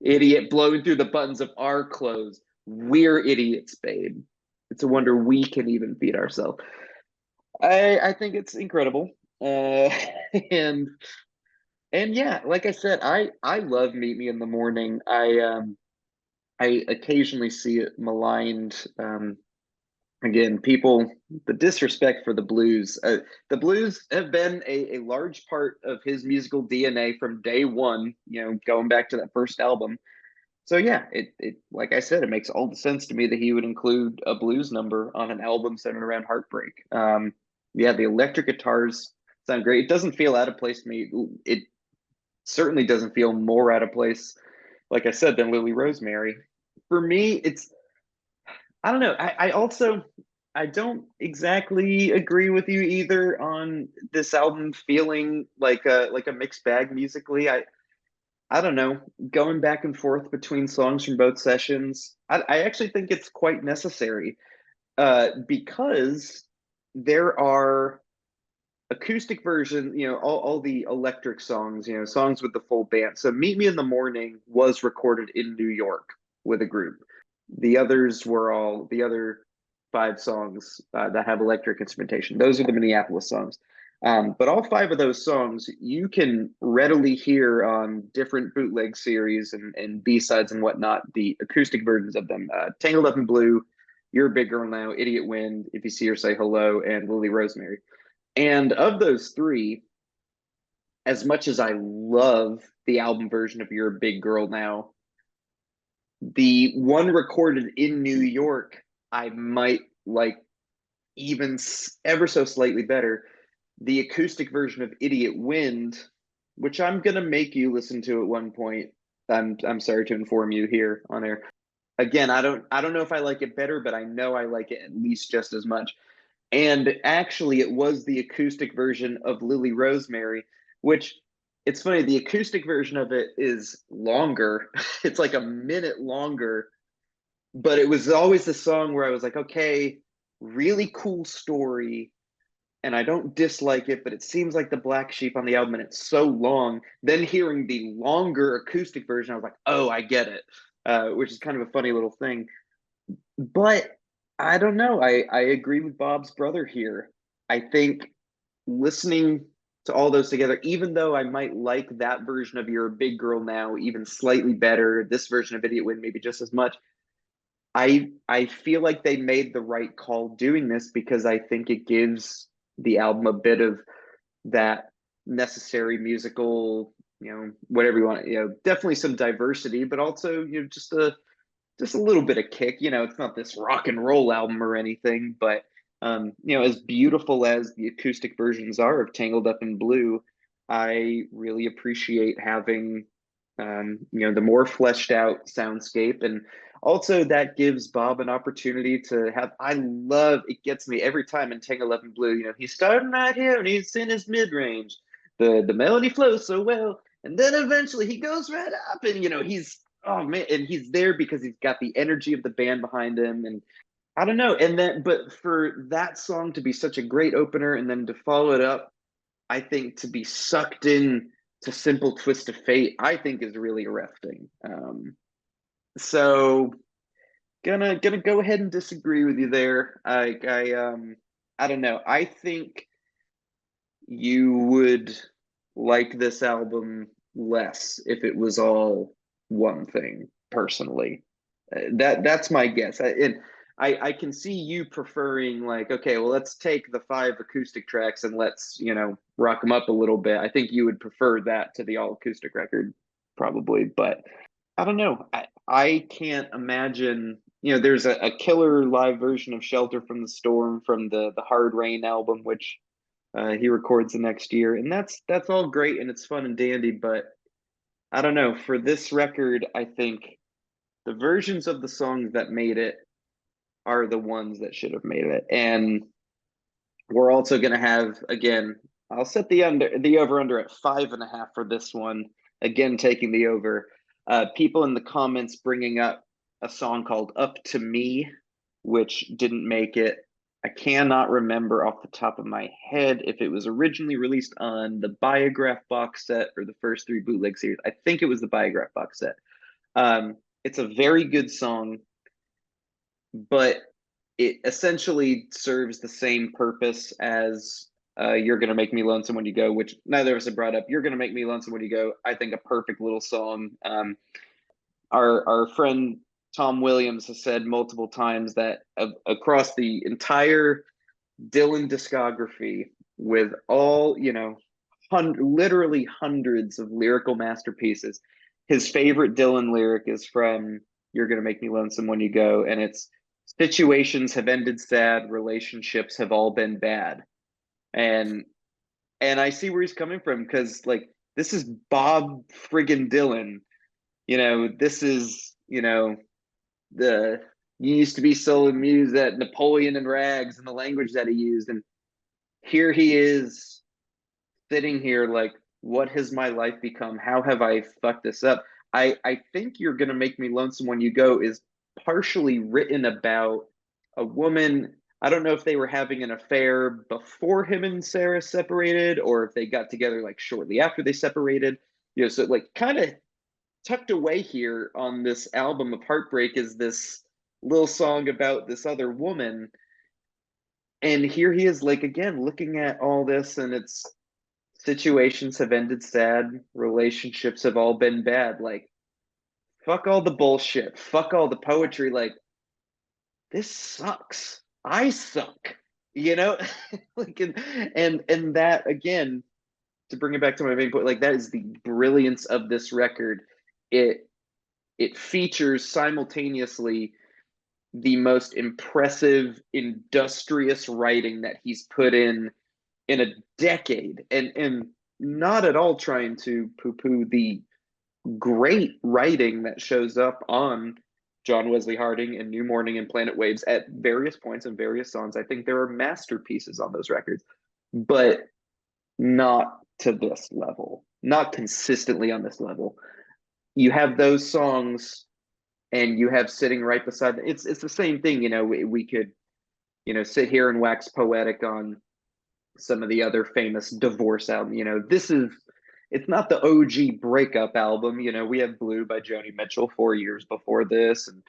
Idiot blowing through the buttons of our clothes. We're idiots, babe. It's a wonder we can even feed ourselves. I think it's incredible. And yeah, like I said, I love Meet Me in the Morning. I occasionally see it maligned. Again, people, the disrespect for the blues. The blues have been a large part of his musical DNA from day one, going back to that first album. So yeah, it like I said, it makes all the sense to me that he would include a blues number on an album centered around heartbreak. Yeah, the electric guitars sound great. It doesn't feel out of place to me. It certainly doesn't feel more out of place, like I said, than Lily Rosemary. For me, it's, I don't know. I also, I don't exactly agree with you either on this album feeling like a mixed bag musically. I don't know, going back and forth between songs from both sessions. I actually think it's quite necessary. Because there are acoustic version, all the electric songs, songs with the full band. So Meet Me in the Morning was recorded in New York with a group. The other five songs that have electric instrumentation. Those are the Minneapolis songs. But all five of those songs you can readily hear on different bootleg series and B-sides and whatnot, the acoustic versions of them. Tangled Up in Blue, You're a Big Girl Now, Idiot Wind, If You See Her Say Hello, and Lily Rosemary. And of those three, as much as I love the album version of You're a Big Girl Now, the one recorded in New York, I might like even ever so slightly better. The acoustic version of Idiot Wind, which I'm gonna make you listen to at one point. I'm sorry to inform you here on air. Again, I don't know if I like it better, but I know I like it at least just as much. And actually, it was the acoustic version of Lily Rosemary, which it's funny, the acoustic version of it is longer. It's like a minute longer, but it was always the song where I was like, okay, really cool story. And I don't dislike it, but it seems like the black sheep on the album, and it's so long. Then hearing the longer acoustic version, I was like, oh, I get it, which is kind of a funny little thing. But I don't know. I agree with Bob's brother here. I think listening to all those together, even though I might like that version of You're a Big Girl Now even slightly better, this version of Idiot Win maybe just as much, I feel like they made the right call doing this because I think it gives the album a bit of that necessary musical, whatever you want, definitely some diversity, but also, just a little bit of kick. It's not this rock and roll album or anything, but as beautiful as the acoustic versions are of Tangled Up in Blue, I really appreciate having the more fleshed out soundscape. And also that gives Bob an opportunity to have, I love, it gets me every time in Tangled Up in Blue, he's starting right here and he's in his mid-range. The melody flows so well. And then eventually he goes right up and he's, oh man, and he's there because he's got the energy of the band behind him. And I don't know. And then, but for that song to be such a great opener and then to follow it up, I think to be sucked in to Simple Twist of Fate, I think is really arresting. So gonna go ahead and disagree with you there. I don't know. I think you would like this album less if it was all one thing, personally. That's my guess. I can see you preferring, like, okay, well, let's take the five acoustic tracks and let's, rock them up a little bit. I think you would prefer that to the all acoustic record, probably. But I don't know. I can't imagine, there's a killer live version of Shelter from the Storm from the Hard Rain album, which he records the next year, and that's all great and it's fun and dandy. But I don't know. For this record, I think the versions of the songs that made it are the ones that should have made it. And we're also going to have, again, I'll set the over under at 5.5 for this one. Again, taking the over. People in the comments bringing up a song called Up to Me, which didn't make it. I cannot remember off the top of my head if it was originally released on the Biograph box set or the first three bootleg series. I think it was the Biograph box set. It's a very good song, but it essentially serves the same purpose as You're Gonna Make Me Lonesome When You Go, which neither of us have brought up. You're Gonna Make Me Lonesome When You Go, I think a perfect little song. Our friend Tom Williams has said multiple times that across the entire Dylan discography, with all, literally hundreds of lyrical masterpieces, his favorite Dylan lyric is from You're Gonna Make Me Lonesome When You Go, and it's situations have ended sad, relationships have all been bad. And I see where he's coming from, because like this is Bob friggin' Dylan. This is, the you used to be so amused at Napoleon and rags and the language that he used. And here he is sitting here like, what has my life become? How have I fucked this up? I think You're Gonna Make Me Lonesome When You Go is partially written about a woman. I don't know if they were having an affair before him and Sarah separated, or if they got together like shortly after they separated. So like kind of tucked away here on this album of heartbreak is this little song about this other woman. And here he is, like, again, looking at all this, and it's situations have ended sad, relationships have all been bad. Like, fuck all the bullshit, fuck all the poetry. Like, this sucks. I suck, you know? Like, and that, again, to bring it back to my main point, like, that is the brilliance of this record. It features simultaneously the most impressive, industrious writing that he's put in a decade, and not at all trying to poo-poo the great writing that shows up on John Wesley Harding and New Morning and Planet Waves at various points in various songs. I think there are masterpieces on those records, but not to this level, not consistently on this level. You have those songs, and you have sitting right beside them. It's the same thing. We could sit here and wax poetic on some of the other famous divorce albums. It's not the OG breakup album. We have Blue by Joni Mitchell 4 years before this, and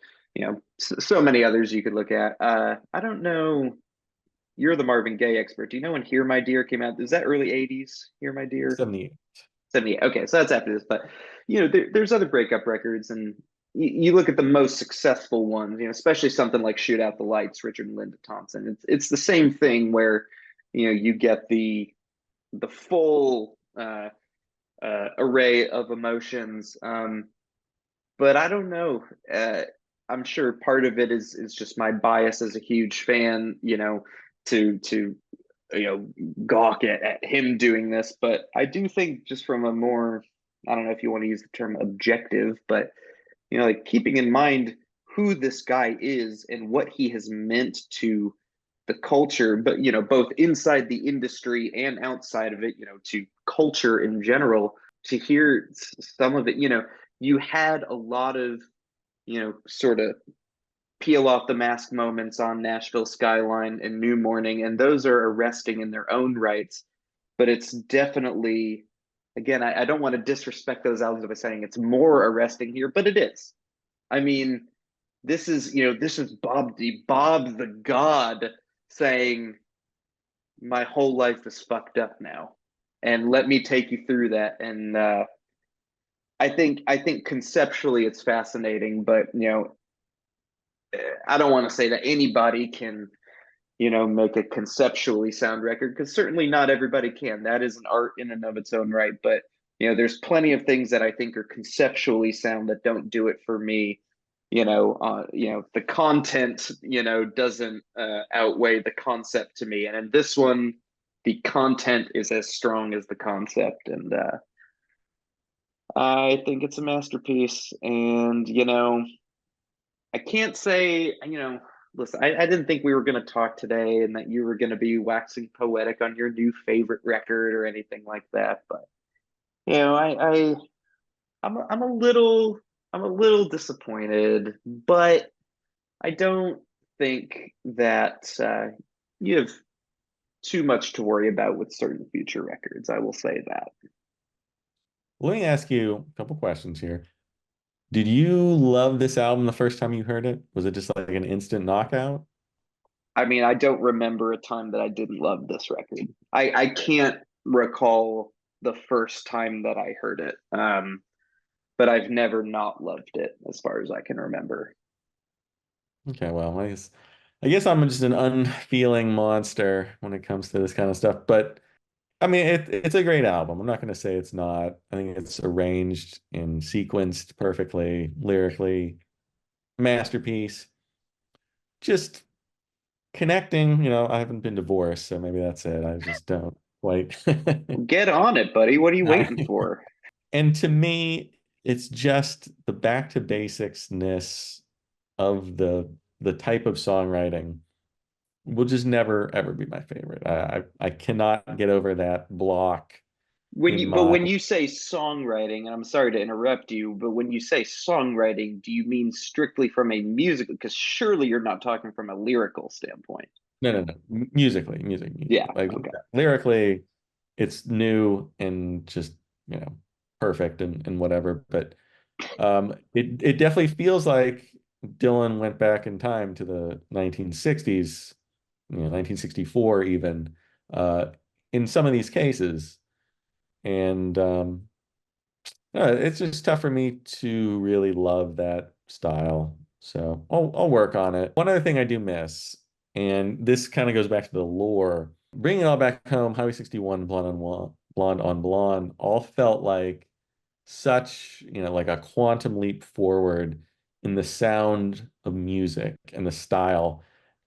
so many others you could look at. I don't know. You're the Marvin Gaye expert. Do you know when Here My Dear came out? Is that early 80s? Here My Dear? 78. 78. Okay, so that's after this. But there's other breakup records, and you look at the most successful ones, especially something like Shoot Out the Lights, Richard and Linda Thompson. It's the same thing where you get the full array of emotions. But I don't know. I'm sure part of it is just my bias as a huge fan, to gawk at him doing this. But I do think, just from a more, I don't know if you want to use the term objective, but like keeping in mind who this guy is and what he has meant to the culture, but both inside the industry and outside of it, to culture in general, to hear some of it. You had a lot of sort of peel off the mask moments on Nashville Skyline and New Morning, and those are arresting in their own rights. But it's definitely, again, I don't want to disrespect those albums by saying it's more arresting here, but it is. I mean, this is Bob the God saying, my whole life is fucked up now, and let me take you through that. And I think conceptually it's fascinating, but I don't want to say that anybody can make a conceptually sound record, because certainly not everybody can. That is an art in and of its own right. But there's plenty of things that I think are conceptually sound that don't do it for me. The content doesn't outweigh the concept to me, and in this one, the content is as strong as the concept, and I think it's a masterpiece. And I can't say, listen, I didn't think we were going to talk today and that you were going to be waxing poetic on your new favorite record or anything like that. But, I'm a little disappointed, but I don't think that you have too much to worry about with certain future records. I will say that. Let me ask you a couple questions here. Did you love this album the first time you heard it? Was it just like an instant knockout? I mean, I don't remember a time that I didn't love this record. I can't recall the first time that I heard it. But I've never not loved it as far as I can remember. Okay, well, I guess I'm just an unfeeling monster when it comes to this kind of stuff. But I mean, it's a great album. I'm not going to say it's not. I think it's arranged and sequenced perfectly, lyrically, masterpiece. Just connecting, I haven't been divorced, so maybe that's it. I just don't quite. Get on it, buddy. What are you waiting for? And to me, it's just the back to basicsness of the type of songwriting will just never ever be my favorite. I cannot get over that block When in you but my when you say songwriting, and I'm sorry to interrupt you, but when you say songwriting, do you mean strictly from a musical? Because surely you're not talking from a lyrical standpoint. no, no, no, musically, Yeah. like Okay. lyrically, it's new and just, you know, perfect and whatever. But it definitely feels like Dylan went back in time to the 1960s, 1964 even, uh, in some of these cases. And it's just tough for me to really love that style. So I'll work on it. One other thing I do miss, and this kind of goes back to the lore, bringing it all back home, Highway 61, Blonde on Blonde, all felt like such, like a quantum leap forward in the sound of music and the style.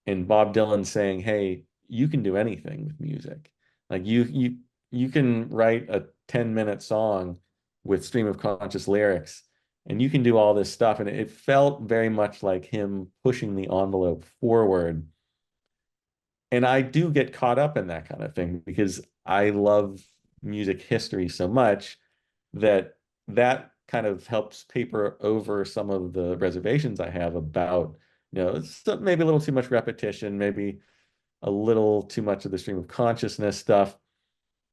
And Bob Dylan saying, "Hey, you can do anything with music. Like you can write a 10-minute song with stream of conscious lyrics, and you can do all this stuff." And it felt very much like him pushing the envelope forward. And I do get caught up in that kind of thing because I love music history so much that that kind of helps paper over some of the reservations I have about, it's maybe a little too much repetition, maybe a little too much of the stream of consciousness stuff.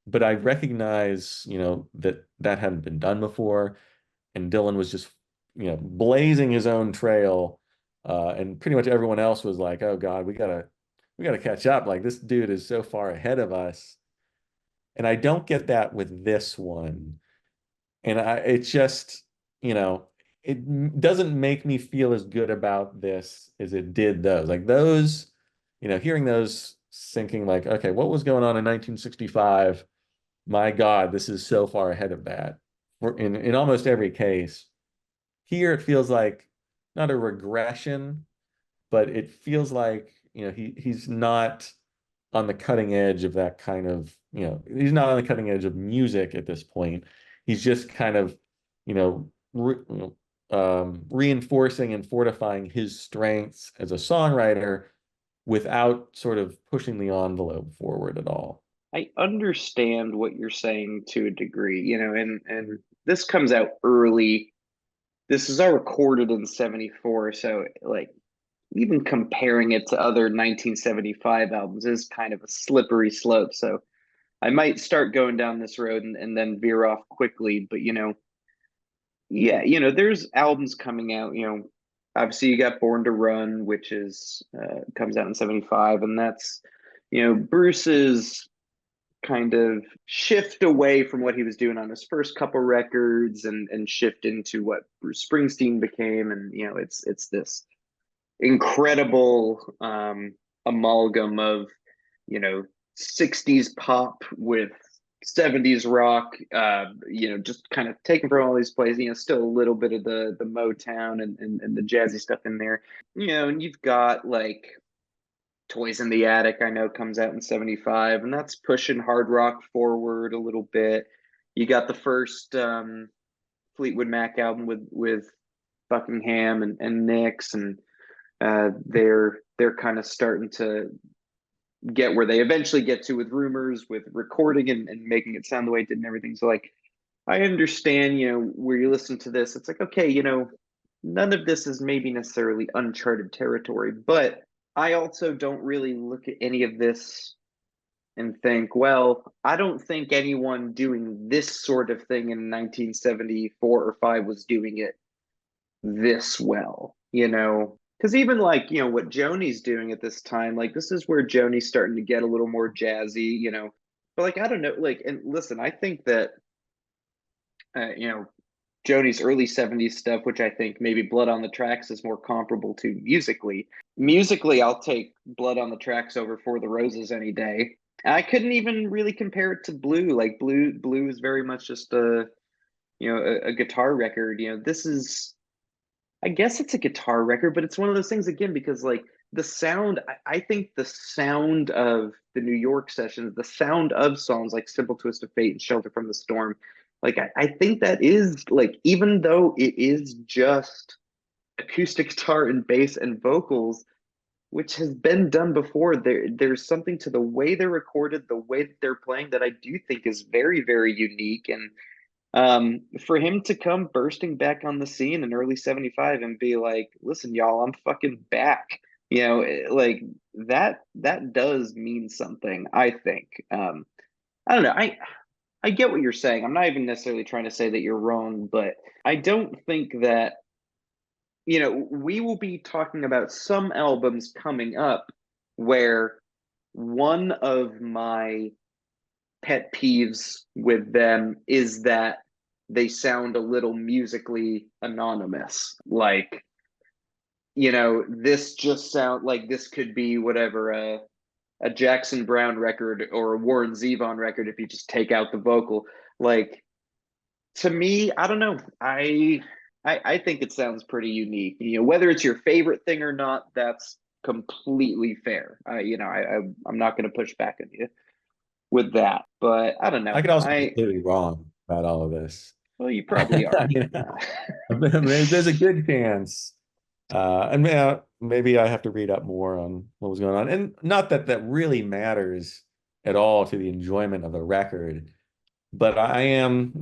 But I recognize, that that hadn't been done before, and Dylan was just, blazing his own trail, and pretty much everyone else was like, "Oh God, we gotta catch up. Like this dude is so far ahead of us." And I don't get that with this one. And it's just, you know, it doesn't make me feel as good about this as it did those. Like those, hearing those, thinking like, okay, what was going on in 1965? My God, this is so far ahead of that. In almost every case. Here it feels like not a regression, but it feels like, he's not on the cutting edge of that kind of, he's not on the cutting edge of music at this point. He's just kind of, reinforcing and fortifying his strengths as a songwriter without sort of pushing the envelope forward at all. I understand what you're saying to a degree, and this comes out early. This is all recorded in 74, so like even comparing it to other 1975 albums is kind of a slippery slope. So I might start going down this road and then veer off quickly. But yeah, there's albums coming out. Obviously you got Born to Run, which is comes out in 75, and that's Bruce's kind of shift away from what he was doing on his first couple records and shift into what Bruce Springsteen became. And it's this incredible amalgam of you know 60s pop with 70s rock, just kind of taken from all these places, still a little bit of the Motown and the jazzy stuff in there, and you've got like Toys in the Attic, I know, comes out in 75, and that's pushing hard rock forward a little bit. You got the first Fleetwood Mac album with Buckingham and Nix, and they're kind of starting to get where they eventually get to with Rumors, with recording and making it sound the way it did and everything. So like I understand, where you listen to this, it's like, okay, none of this is maybe necessarily uncharted territory, but I also don't really look at any of this and think, well, I don't think anyone doing this sort of thing in 1974 or 5 was doing it this well, Because even like, what Joni's doing at this time, like this is where Joni's starting to get a little more jazzy, But like, I don't know, like, and listen, I think that, Joni's early 70s stuff, which I think maybe Blood on the Tracks is more comparable to musically. Musically, I'll take Blood on the Tracks over For the Roses any day. I couldn't even really compare it to Blue. Like Blue is very much just a guitar record. This is, I guess it's a guitar record, but it's one of those things again, because like the sound, I think the sound of the New York sessions, the sound of songs like Simple Twist of Fate and Shelter from the Storm, like I think that is like, even though it is just acoustic guitar and bass and vocals, which has been done before. There's something to the way they're recorded, the way that they're playing that I do think is very, very unique. And for him to come bursting back on the scene in early 75 and be like, listen, y'all, I'm fucking back. Like that does mean something, I think. I don't know. I get what you're saying. I'm not even necessarily trying to say that you're wrong, but I don't think that, we will be talking about some albums coming up where one of my pet peeves with them is that they sound a little musically anonymous. Like, this just sound like this could be whatever a Jackson Brown record or a Warren Zevon record if you just take out the vocal. Like, to me, I don't know. I think it sounds pretty unique. Whether it's your favorite thing or not, that's completely fair. I'm not going to push back on you with that, but I don't know. I could also be completely wrong about all of this. Well, you probably I are. mean, there's a good chance. And maybe I have to read up more on what was going on. And not that that really matters at all to the enjoyment of the record, but I am,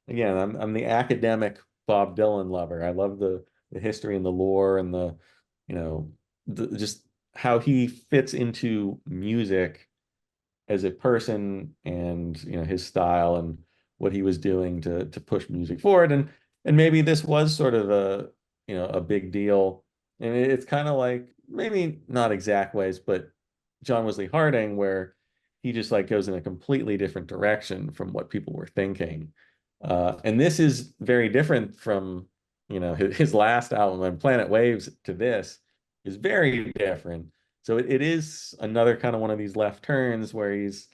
again, I'm the academic Bob Dylan lover. I love the history and the lore and you know, just how he fits into music as a person and his style and what he was doing to push music forward and maybe this was sort of a big deal and it's kind of like maybe not exact ways but John Wesley Harding where he just like goes in a completely different direction from what people were thinking and this is very different from his last album and Planet Waves to this is very different so it is another kind of one of these left turns where he's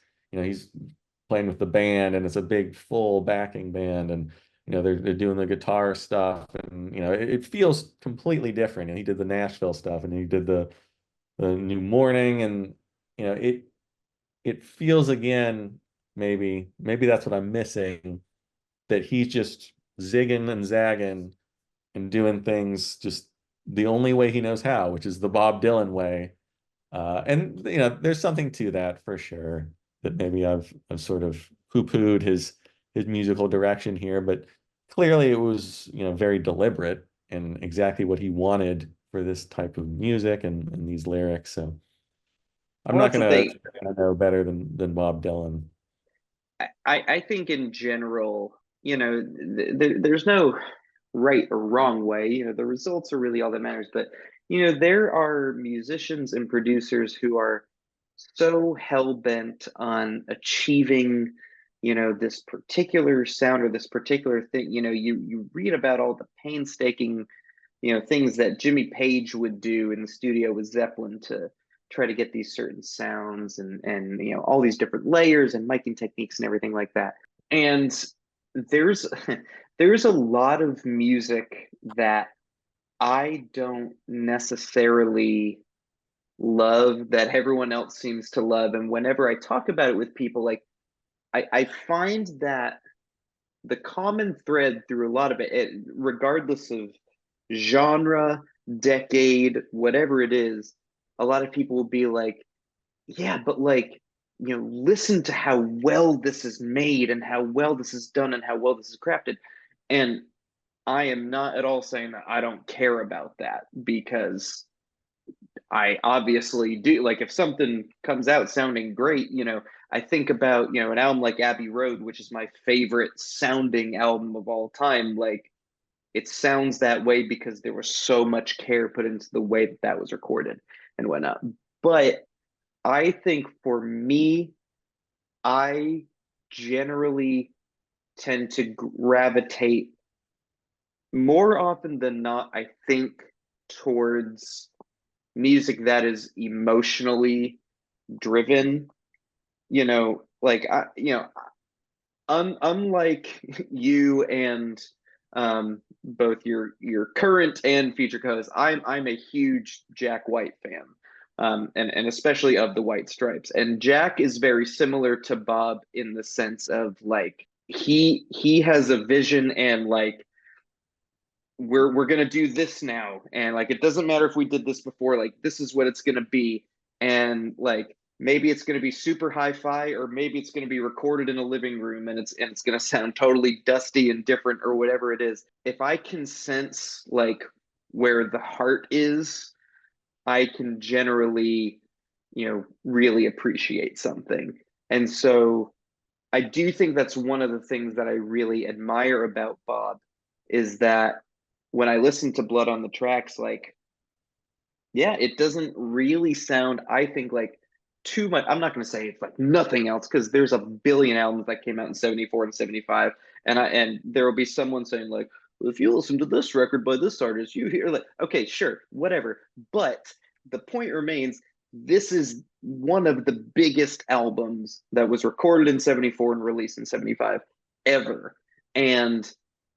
playing with the band and it's a big full backing band and they're doing the guitar stuff and it feels completely different. And he did the Nashville stuff and he did the New Morning and it feels again maybe that's what I'm missing that he's just zigging and zagging and doing things just the only way he knows how, which is the Bob Dylan way and there's something to that for sure. That maybe I've sort of poo-pooed his musical direction here, but clearly it was very deliberate and exactly what he wanted for this type of music and these lyrics. So I'm Well, not that's the gonna thing. try to know better than Bob Dylan. I think in general, there's no right or wrong way. The results are really all that matters. But there are musicians and producers who are so hell bent on achieving, this particular sound or this particular thing. You read about all the painstaking, things that Jimmy Page would do in the studio with Zeppelin to try to get these certain sounds and all these different layers and miking techniques and everything like that. And there's there's a lot of music that I don't necessarily love that everyone else seems to love. And whenever I talk about it with people, like I find that the common thread through a lot of it, regardless of genre, decade, whatever it is, a lot of people will be like, yeah, but like, listen to how well this is made and how well this is done and how well this is crafted. And I am not at all saying that I don't care about that because I obviously do. Like, if something comes out sounding great, I think about, an album like Abbey Road, which is my favorite sounding album of all time. Like, it sounds that way because there was so much care put into the way that that was recorded and whatnot. But I think for me, I generally tend to gravitate more often than not, I think, towards music that is emotionally driven. Like unlike you and both your current and future co-hosts, I'm a huge Jack White fan, and especially of the White Stripes. And Jack is very similar to Bob in the sense of like he has a vision and like we're gonna do this now, and like it doesn't matter if we did this before, like this is what it's gonna be. And like maybe it's gonna be super hi-fi, or maybe it's gonna be recorded in a living room, and it's gonna sound totally dusty and different, or whatever it is. If I can sense like where the heart is, I can generally, really appreciate something. And so I do think that's one of the things that I really admire about Bob, is that when I listen to Blood on the Tracks, like, yeah, it doesn't really sound, I think, like too much. I'm not going to say it's like nothing else, because there's a billion albums that came out in 74 and 75. And there will be someone saying, like, well, if you listen to this record by this artist, you hear, like, okay, sure, whatever. But the point remains, this is one of the biggest albums that was recorded in 74 and released in 75 ever. And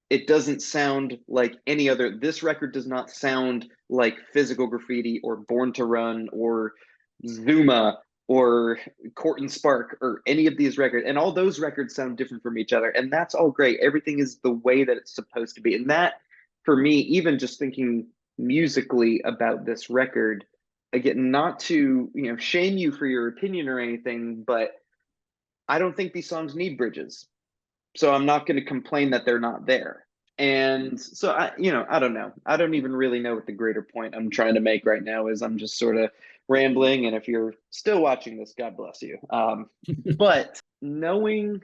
it doesn't sound like any other. This record does not sound like Physical Graffiti or Born to Run or Zuma or Court and Spark or any of these records. And all those records sound different from each other. And that's all great. Everything is the way that it's supposed to be. And that, for me, even just thinking musically about this record, again, not to, shame you for your opinion or anything, but I don't think these songs need bridges. So I'm not going to complain that they're not there. And so I don't know. I don't even really know what the greater point I'm trying to make right now is. I'm just sort of rambling. And if you're still watching this, God bless you. But knowing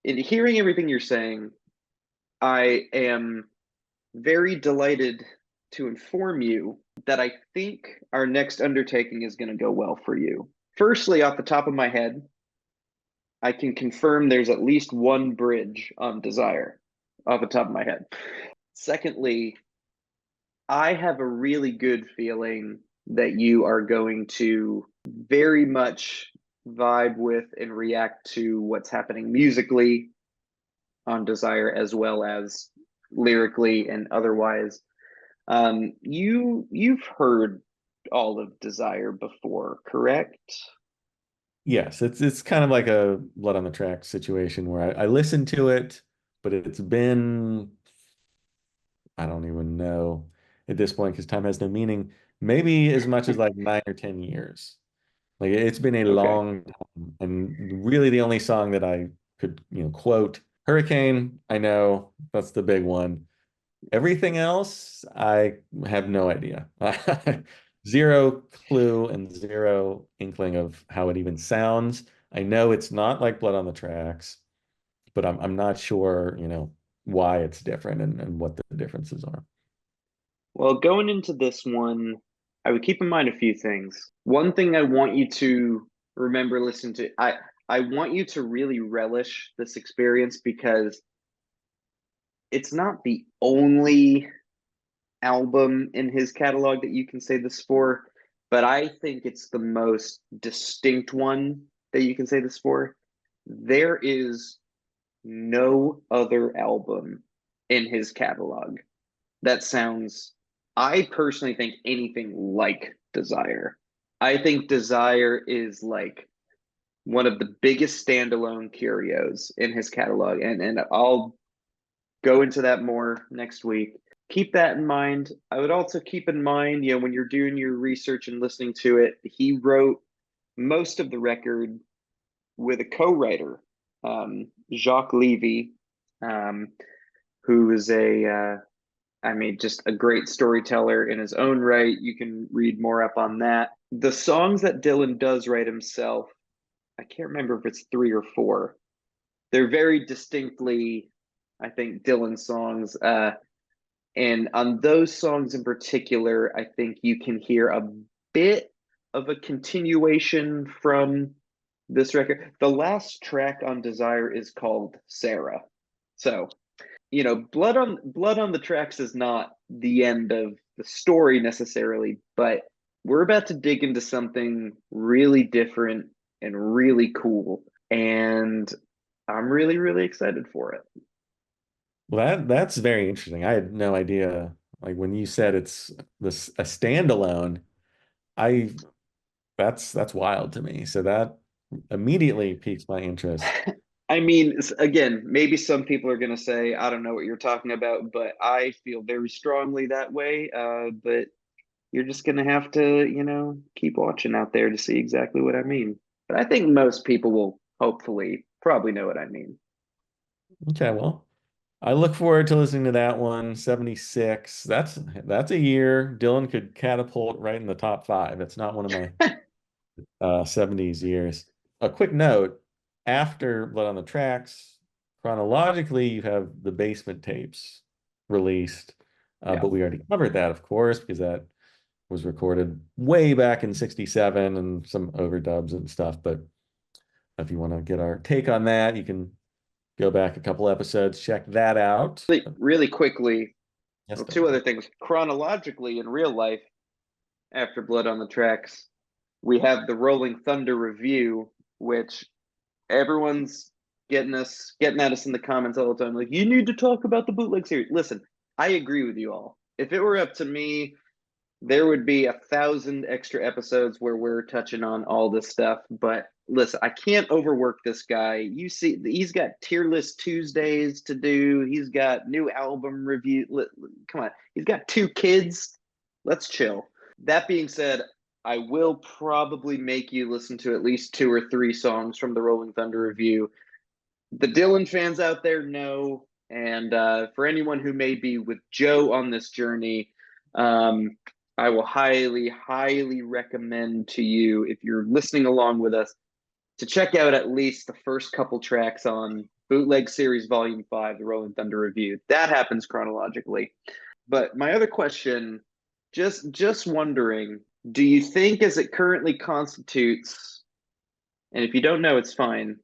and hearing everything you're saying, I am very delighted to inform you that I think our next undertaking is going to go well for you. Firstly, off the top of my head, I can confirm there's at least one bridge on Desire off the top of my head. Secondly, I have a really good feeling that you are going to very much vibe with and react to what's happening musically on Desire, as well as lyrically and otherwise. You've heard all of Desire before, correct? Yes, it's kind of like a blood on the tracks situation where I listened to it, but it's been, I don't even know at this point because time has no meaning. Maybe as much as like 9 or 10 years. Like it's been a Okay. long time. And really the only song that I could, quote, Hurricane, I know that's the big one. Everything else, I have no idea. Zero clue and zero inkling of how it even sounds. I know it's not like Blood on the Tracks, but I'm not sure, why it's different and what the differences are. Well, going into this one, I would keep in mind a few things. One thing I want you to remember, listen to, I want you to really relish this experience, because it's not the only album in his catalog that you can say this for, but I think it's the most distinct one that you can say this for. There is no other album in his catalog that sounds, I personally think, anything like Desire. I think Desire is like one of the biggest standalone curios in his catalog. And I'll go into that more next week. Keep that in mind. I would also keep in mind, when you're doing your research and listening to it, he wrote most of the record with a co-writer, Jacques Levy, um, who is just a great storyteller in his own right. You can read more up on that. The songs that Dylan does write himself, I can't remember if it's three or four. They're very distinctly, I think, Dylan songs. And on those songs in particular, I think you can hear a bit of a continuation from this record. The last track on Desire is called Sarah. So, Blood on the Tracks is not the end of the story necessarily, but we're about to dig into something really different and really cool. And I'm really, really excited for it. Well, that's very interesting. I had no idea. Like when you said it's this a standalone, I that's wild to me. So that immediately piques my interest. I mean, again, maybe some people are going to say, I don't know what you're talking about, but I feel very strongly that way. But you're just going to have to, keep watching out there to see exactly what I mean. But I think most people will hopefully probably know what I mean. Okay, well, I look forward to listening to that one. 76. That's a year Dylan could catapult right in the top five. It's not one of my 70s years. A quick note, after Blood on the Tracks, chronologically, you have the Basement tapes released. Yeah. But we already covered that, of course, because that was recorded way back in 67 and some overdubs and stuff. But if you want to get our take on that, you can go back a couple episodes, check that out. Really quickly, Yes, well, two Dylan. other things. Chronologically, in real life, after Blood on the Tracks, we have the Rolling Thunder review, which everyone's getting at us in the comments all the time. Like, you need to talk about the bootleg series. Listen, I agree with you all. If it were up to me, there would be 1,000 extra episodes where we're touching on all this stuff. But listen, I can't overwork this guy. You see, he's got tier list Tuesdays to do. He's got new album review. Come on, he's got 2 kids. Let's chill. That being said, I will probably make you listen to at least 2 or 3 songs from the Rolling Thunder review. The Dylan fans out there know, and for anyone who may be with Joe on this journey, um, I will highly, highly recommend to you, if you're listening along with us, to check out at least the first couple tracks on Bootleg Series Volume 5, the Rolling Thunder Review. That happens chronologically. But my other question, just wondering, do you think as it currently constitutes, and if you don't know, it's fine,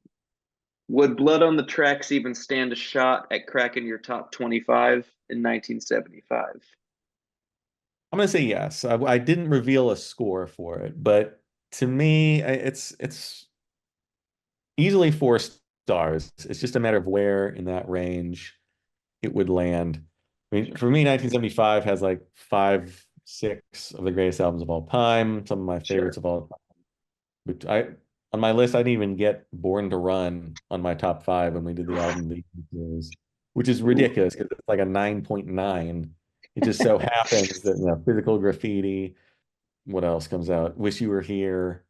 would Blood on the Tracks even stand a shot at cracking your top 25 in 1975? I'm gonna say yes. I didn't reveal a score for it, but to me, it's easily 4 stars. It's just a matter of where in that range it would land. I mean, for me, 1975 has like 5, 6 of the greatest albums of all time, some of my favorites Sure. of all time. But on my list, I didn't even get Born to Run on my top five when we did the album the series, which is Ooh. ridiculous because it's like a 9.9. It just so happens that Physical Graffiti. What else comes out? Wish You Were Here.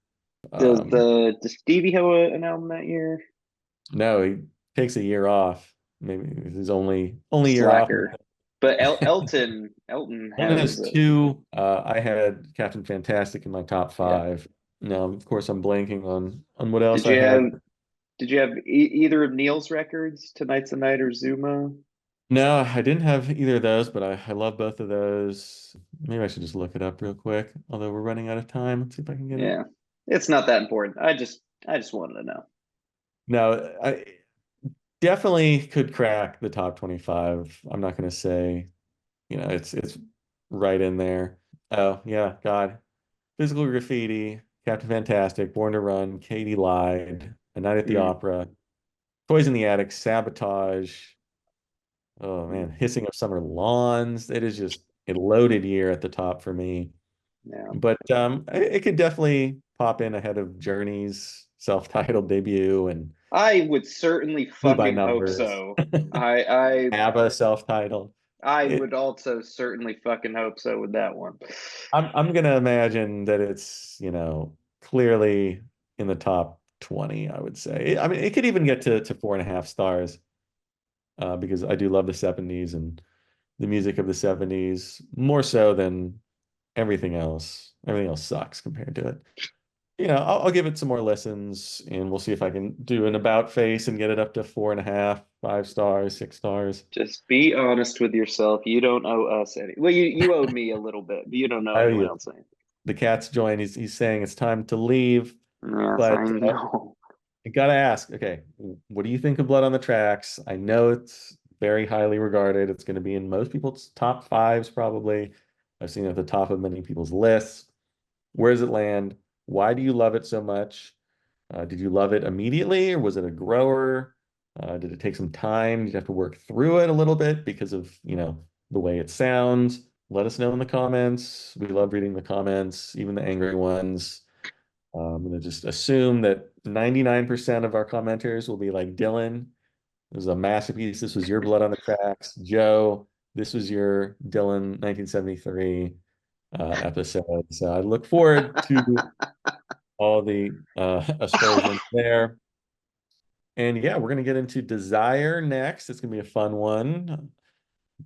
Um, Does Stevie have an album that year? no, he takes a year off. Maybe it's his only year off. Slacker. But Elton Elton has has two. I had Captain Fantastic in my top yeah. five. Now, of course, I'm blanking on what else Did I you had. have did you have either of Neil's records, Tonight's the Night or Zuma? No, I didn't have either of those, but I love both of those. Maybe I should just look it up real quick. Although we're running out of time. Let's see if I can get it. Yeah. It's not that important. I just wanted to know. No, I definitely could crack the top 25. I'm not going to say, it's right in there. Oh, yeah, God. Physical Graffiti, Captain Fantastic, Born to Run, Katie Lied, A Night at the Mm, Opera, Toys in the Attic, Sabotage. Oh man, mm, Hissing of Summer Lawns. It is just a loaded year at the top for me. yeah. But it could definitely pop in ahead of Journey's self-titled debut and I would certainly Blue by fucking hope Numbers, so. I ABBA self-titled. I It, would also certainly fucking hope so with that one. I'm gonna imagine that it's, clearly in the top 20, I would say. I mean, it could even get to 4.5 stars, because I do love the 70s and the music of the 70s more so than everything else. Everything else sucks compared to it. I'll give it some more listens and we'll see if I can do an about face and get it up to 4.5, 5 stars, 6 stars. Just be honest with yourself. You don't owe us any. Well, you owed me a little bit, but you don't owe I owe anyone you. else anything. The cat's joined. He's saying it's time to leave, Yes, but I know. I gotta ask, okay, what do you think of Blood on the Tracks? I know it's very highly regarded. It's going to be in most people's top fives, probably. I've seen it at the top of many people's lists. Where does it land? Why do you love it so much? Did you love it immediately, or was it a grower? Did it take some time? Did you have to work through it a little bit because of, the way it sounds? Let us know in the comments. We love reading the comments, even the angry ones. I'm going to just assume that 99% of our commenters will be like, Dylan, it was a masterpiece. This was your blood on the tracks. Joe, this was your Dylan 1973 episode. So I look forward to all the aspersions there. And yeah, we're gonna get into Desire next. It's gonna be a fun one.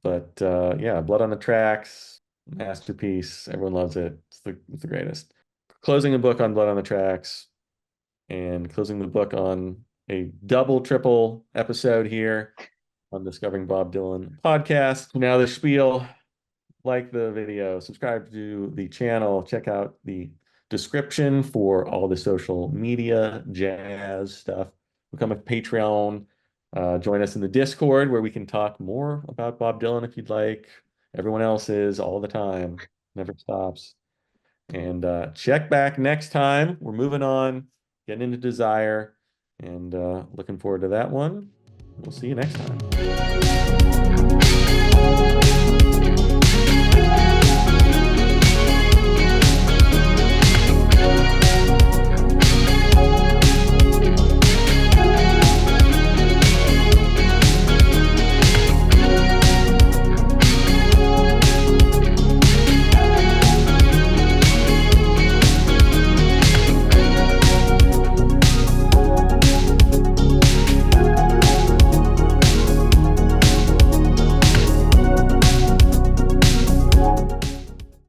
But yeah, Blood on the Tracks, masterpiece. Everyone loves it. It's the greatest. Closing the book on Blood on the Tracks and closing the book on a double, triple episode here on Discovering Bob Dylan podcast. Now the spiel, like the video, subscribe to the channel, check out the description for all the social media jazz stuff. Become a Patreon. Join us in the Discord where we can talk more about Bob Dylan if you'd like. Everyone else is all the time, never stops. And check back next time. We're moving on, getting into Desire, and looking forward to that one. We'll see you next time.